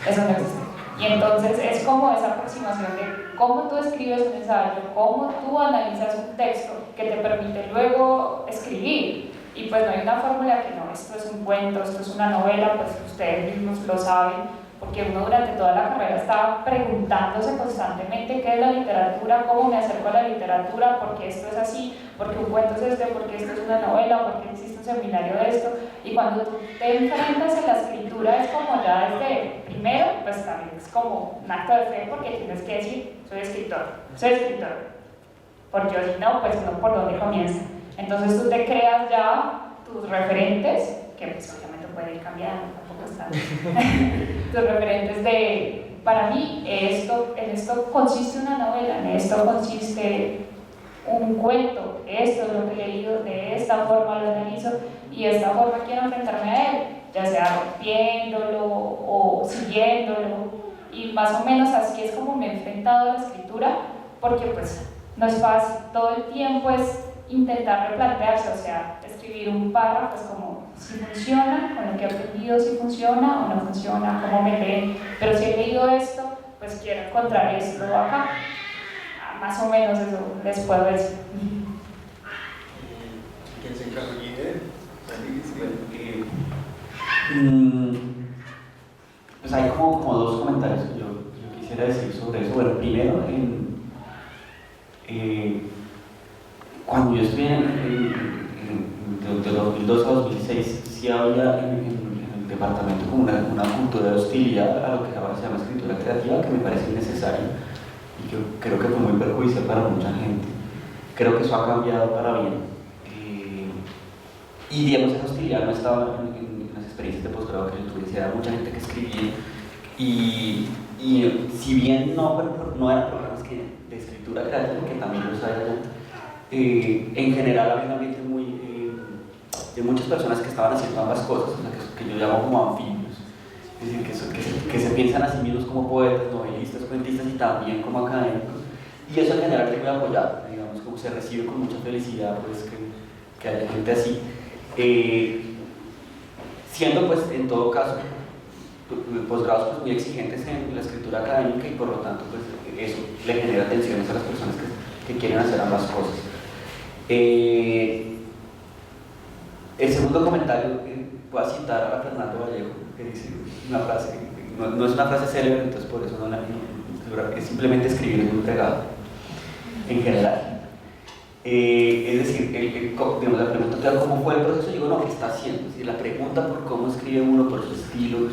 Eso no existe. Y entonces es como esa aproximación de cómo tú escribes un ensayo, cómo tú analizas un texto que te permite luego escribir. Y pues no hay una fórmula que no, esto es un cuento, esto es una novela, pues ustedes mismos lo saben. Porque uno durante toda la carrera estaba preguntándose constantemente qué es la literatura, cómo me acerco a la literatura, por qué esto es así, por qué un cuento es este, por qué esto es una novela, por qué existe un seminario de esto. Y cuando tú te enfrentas a la escritura es como ya desde primero, pues también es como un acto de fe porque tienes que decir, soy escritor. Porque si no, pues uno por dónde comienza. Entonces tú te creas ya tus referentes, que pues obviamente pueden ir cambiando, tampoco están. Tus referentes de, para mí, en esto consiste una novela, en esto consiste un cuento, esto es lo que he leído, de esta forma lo analizo y de esta forma quiero enfrentarme a él, ya sea rompiéndolo o siguiéndolo, y más o menos así es como me he enfrentado a la escritura, porque pues no es fácil, todo el tiempo es intentar replantearse, o sea, escribir un párrafo es como si funciona, con lo que he aprendido, si funciona o no funciona, cómo me leen, pero si he leído esto, pues quiero encontrar esto acá. Más o menos eso les puedo decir. ¿Quién se encarga de pues hay como dos comentarios que yo quisiera decir sobre eso. Bueno, primero, cuando yo estuve de 2002 a 2006, sí había en el departamento como una cultura de hostilidad a lo que ahora se llama escritura creativa, que me parece innecesaria y que creo que fue muy perjudicial para mucha gente. Creo que eso ha cambiado para bien. Y digamos, esa hostilidad no estaba en las experiencias de posgrado que yo tuve, era mucha gente que escribía y si bien no eran programas de escritura creativa, que también los hay, en general había un ambiente de muchas personas que estaban haciendo ambas cosas, que yo llamo como anfibios, es decir, que se piensan a sí mismos como poetas, novelistas, cuentistas y también como académicos, y eso en general es muy apoyado, digamos, como se recibe con mucha felicidad pues, que haya gente así. Siendo pues en todo caso posgrados pues, muy exigentes en la escritura académica y por lo tanto pues, eso le genera tensiones a las personas que quieren hacer ambas cosas. El segundo comentario, voy a citar a Fernando Vallejo, que dice una frase, no es una frase célebre, entonces por eso no la es simplemente escribir en un pregado, en general. Es decir, digamos, la pregunta te da cómo fue el proceso, yo digo, no, ¿qué está haciendo? Es decir, la pregunta por cómo escribe uno, por su estilo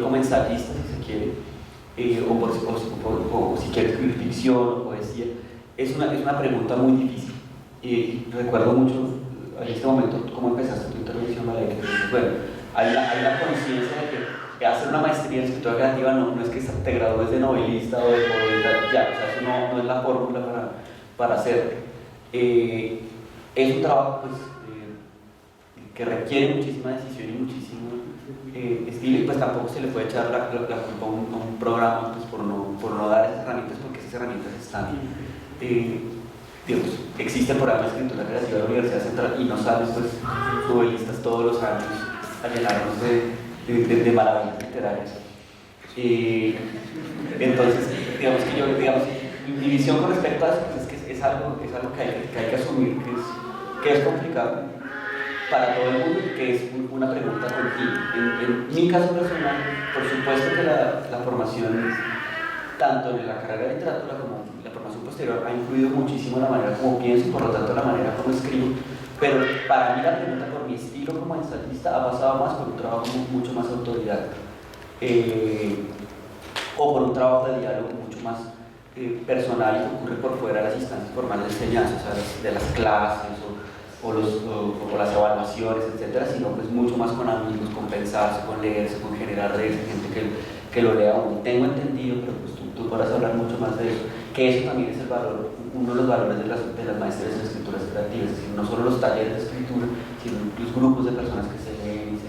como ensayista, si se quiere, o si quiere escribir ficción o poesía, es una pregunta muy difícil. Recuerdo mucho en este momento cómo empezaste tu intervención, Valeria, que dices, bueno, hay la conciencia de que hacer una maestría en escritura creativa no es que te gradúes de novelista o de poeta, ya, o sea, eso no es la fórmula para hacerlo. Es un trabajo pues, que requiere muchísima decisión y muchísimo estilo, y pues tampoco se le puede echar la culpa a un programa pues, por no dar esas herramientas, porque esas herramientas están. Digamos, existe el programa de escritura creativa de la Universidad Central y no salen pues, novelistas todos los años a llenarnos de maravillas literarias. Entonces, digamos, mi visión con respecto a eso pues, es que es algo que hay que asumir, que es complicado para todo el mundo y que es una pregunta continua. En mi caso personal, por supuesto que la formación, tanto en la carrera de literatura como en la formación posterior, ha influido muchísimo en la manera como pienso y por lo tanto en la manera como escribo, pero para mí la pregunta por mi estilo como ensayista ha pasado más por un trabajo mucho más autoridad, o por un trabajo de diálogo mucho más personal y que ocurre por fuera de las instancias formales de enseñanza, o sea, de las clases o las evaluaciones, etcétera, sino pues mucho más con amigos, con pensarse, con leerse, con generar redes de gente que lo lea uno. Tengo entendido, pero pues tú podrás hablar mucho más de eso, que eso también es el valor, uno de los valores de las maestrías en escrituras creativas, es decir, no solo los talleres de escritura, sino los grupos de personas que se leen,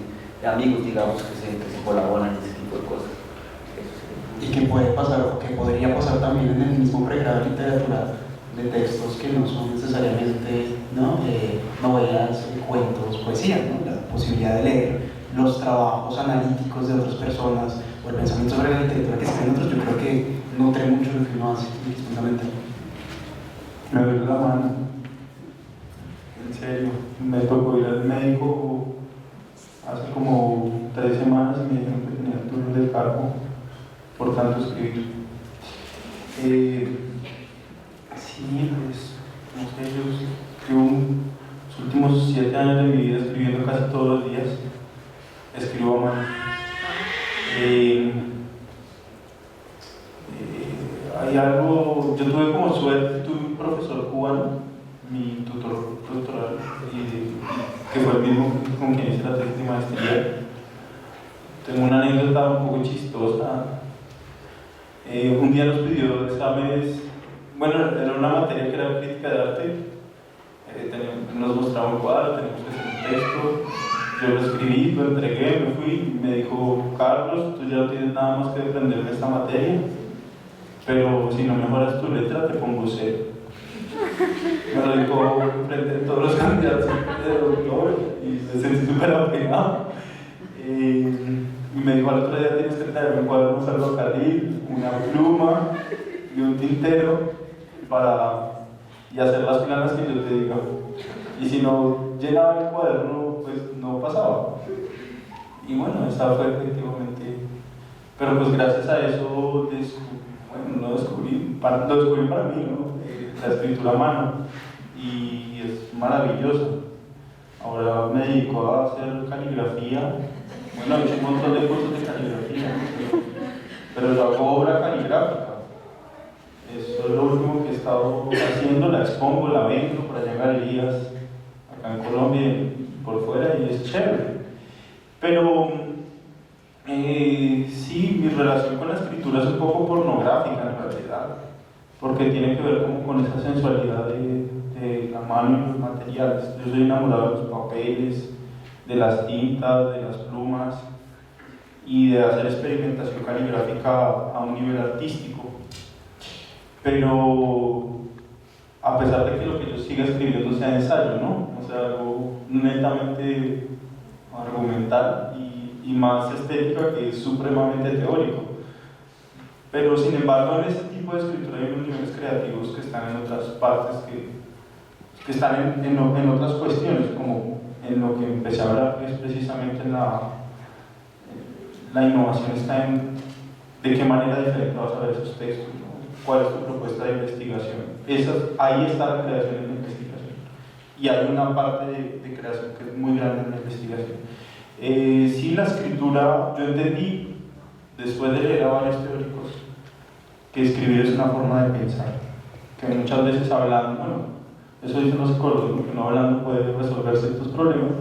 de amigos, digamos, que se colaboran en ese tipo de cosas. Y que puede pasar, o que podría pasar también en el mismo pregrado de literatura, de textos que no son necesariamente novelas, cuentos, poesía, ¿no? La posibilidad de leer los trabajos analíticos de otras personas o el pensamiento sobre la literatura que escriben otros, yo creo que nutre mucho lo que uno hace, es fundamental. Me duele la mano, en serio, me tocó ir al médico hace como 3 semanas y me dijeron que tenía el túnel del carpo por tanto escribir. Sí, pues, no sé, yo los últimos 7 años de mi vida escribiendo casi todos los días, escribo a mano. Hay algo, yo tuve como suerte, tuve un profesor cubano, mi tutor doctoral, que fue el mismo con quien hice la tesis de maestría. Tengo una anécdota un poco chistosa. Un día nos pidió exámenes, bueno, era una materia que era crítica de arte, nos mostraba un cuadro, teníamos que hacer un texto, yo lo escribí, lo entregué, me fui, y me dijo, Carlos, tú ya no tienes nada más que aprender de esta materia, pero si no mejoras tu letra te pongo C. Me lo dijo frente a todos los candidatos de doctor y me sentí súper apenado. Y me dijo, al otro día tienes que traerme un cuaderno ferrocarril, una pluma y un tintero y hacer las planas que yo te diga. Y si no llenaba el cuaderno, pues no pasaba. Y bueno, esa fue efectivamente. Pero pues gracias a eso, lo descubrí para mí, ¿no? La escritura a mano. Y es maravilloso. Ahora me dedico a hacer caligrafía. Bueno, he hecho un montón de cursos de caligrafía, pero yo hago obra caligráfica. Eso es lo último que he estado haciendo, la expongo, la vendo por allá en galerías, acá en Colombia y por fuera, y es chévere. Pero sí, mi relación con la escritura es un poco pornográfica en realidad, porque tiene que ver como con esa sensualidad de la mano y los materiales. Yo soy enamorado de los papeles, de las tintas, de las plumas y de hacer experimentación caligráfica a un nivel artístico. Pero a pesar de que lo que yo siga escribiendo sea ensayo, ¿no? O sea, algo netamente argumental y más estética que es supremamente teórico. Pero sin embargo en este tipo de escritura hay unos niveles creativos que están en otras partes, que están en otras cuestiones, como en lo que empecé a hablar, que es precisamente la innovación está en de qué manera diferente vas a ver esos textos, ¿no? ¿Cuál es tu propuesta de investigación? Ahí está la creación en la investigación. Y hay una parte de creación que es muy grande en la investigación. Sí, la escritura, yo entendí, después de leer a varios teóricos, que escribir es una forma de pensar, que muchas veces hablando, bueno, eso dicen los psicólogos, que no hablando puede resolver ciertos problemas,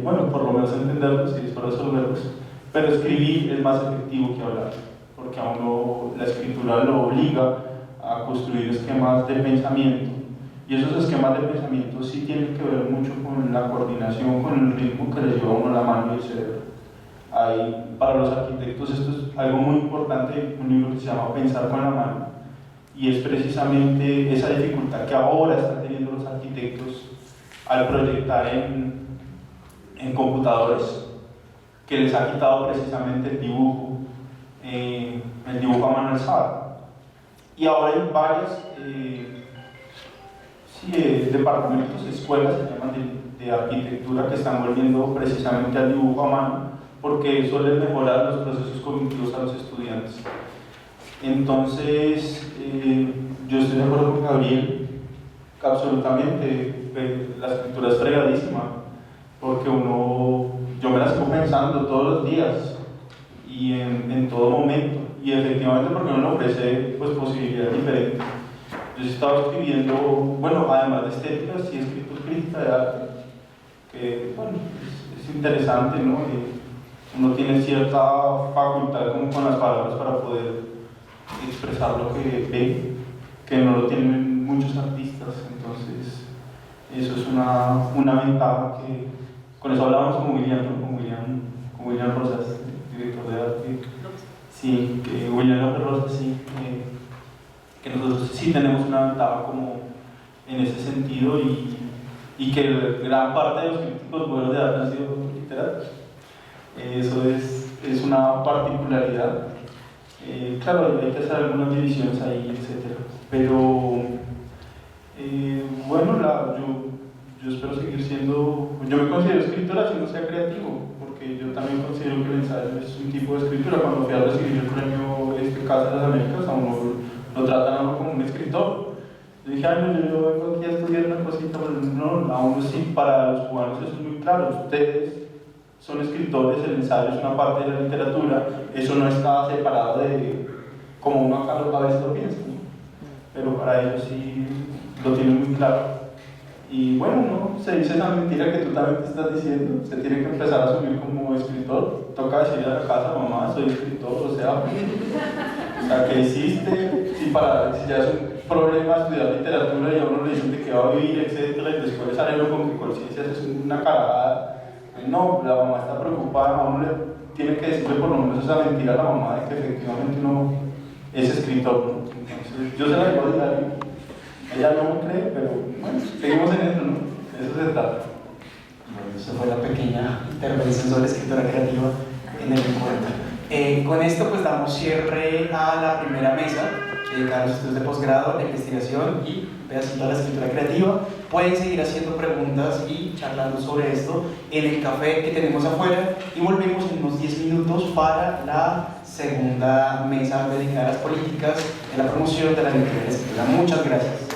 bueno, por lo menos entenderlos y después resolverlos, pero escribir es más efectivo que hablar, porque a uno la escritura lo obliga a construir esquemas de pensamiento, y esos esquemas de pensamiento sí tienen que ver mucho con la coordinación, con el ritmo que le lleva a uno la mano y el cerebro. Para los arquitectos esto es algo muy importante, un libro que se llama Pensar con la mano, y es precisamente esa dificultad que ahora están teniendo los arquitectos al proyectar en computadores, que les ha quitado precisamente el dibujo a mano alzada. Y ahora hay varios departamentos, escuelas se llaman de arquitectura, que están volviendo precisamente al dibujo a mano, porque eso les mejora los procesos cognitivos a los estudiantes. Entonces, yo estoy de acuerdo con Gabriel, absolutamente. la escritura es fregadísima, porque yo me la sigo pensando todos los días y en todo momento, y efectivamente porque uno le ofrece pues, posibilidades diferentes. Yo he estado escribiendo, bueno, además de estética, sí he escrito crítica de arte, que bueno, es interesante, ¿no? Uno tiene cierta facultad como con las palabras para poder expresar lo que ve, que no lo tienen muchos artistas, entonces eso es una ventaja que, con eso hablábamos con William, ¿no? con William Rosas, director de arte, sí, que William López Rosas, sí, que nosotros sí tenemos una ventaja como en ese sentido y que gran parte de los críticos buenos de arte han sido literatos. Eso es una particularidad. Claro, hay que hacer algunas divisiones ahí, etc. Pero bueno, yo espero seguir siendo, yo me considero escritora si no sea creativo, porque yo también considero que el ensayo es un tipo de escritura. Cuando fui a recibir el premio Casa de las Américas, a uno lo tratan a uno como un escritor. Yo dije, ay, no, yo vengo aquí a estudiar una cosita, pero no, a uno sí, para los cubanos eso es muy claro. Ustedes son escritores, el ensayo es una parte de la literatura, eso no está separado de como uno acá a veces lo piensa, ¿no? Pero para ellos sí lo tienen muy claro. Y bueno, ¿no? Se dice esa mentira que tú también te estás diciendo, se tiene que empezar a asumir como escritor, toca decirle a la casa, mamá, soy escritor, o sea, ¿qué hiciste? Si ya es un problema estudiar literatura y a uno le dicen de qué va a vivir, etcétera, y después sale uno con que conciencias es una carajada. No, la mamá está preocupada, a uno le tiene que decirle por lo menos esa mentira a la mamá de que efectivamente uno es escritor, ¿no? Entonces, yo se la digo a diario, ella no me cree, pero bueno, seguimos en eso, ¿no? De eso se trata. Bueno, esa fue la pequeña intervención sobre la escritura creativa en el encuentro. Con esto pues damos cierre a la primera mesa dedicada a los estudios de posgrado, la investigación y pedacito de la escritura creativa. Pueden seguir haciendo preguntas y charlando sobre esto en el café que tenemos afuera y volvemos en unos 10 minutos para la segunda mesa dedicada a las políticas de la promoción de la literatura. Muchas gracias.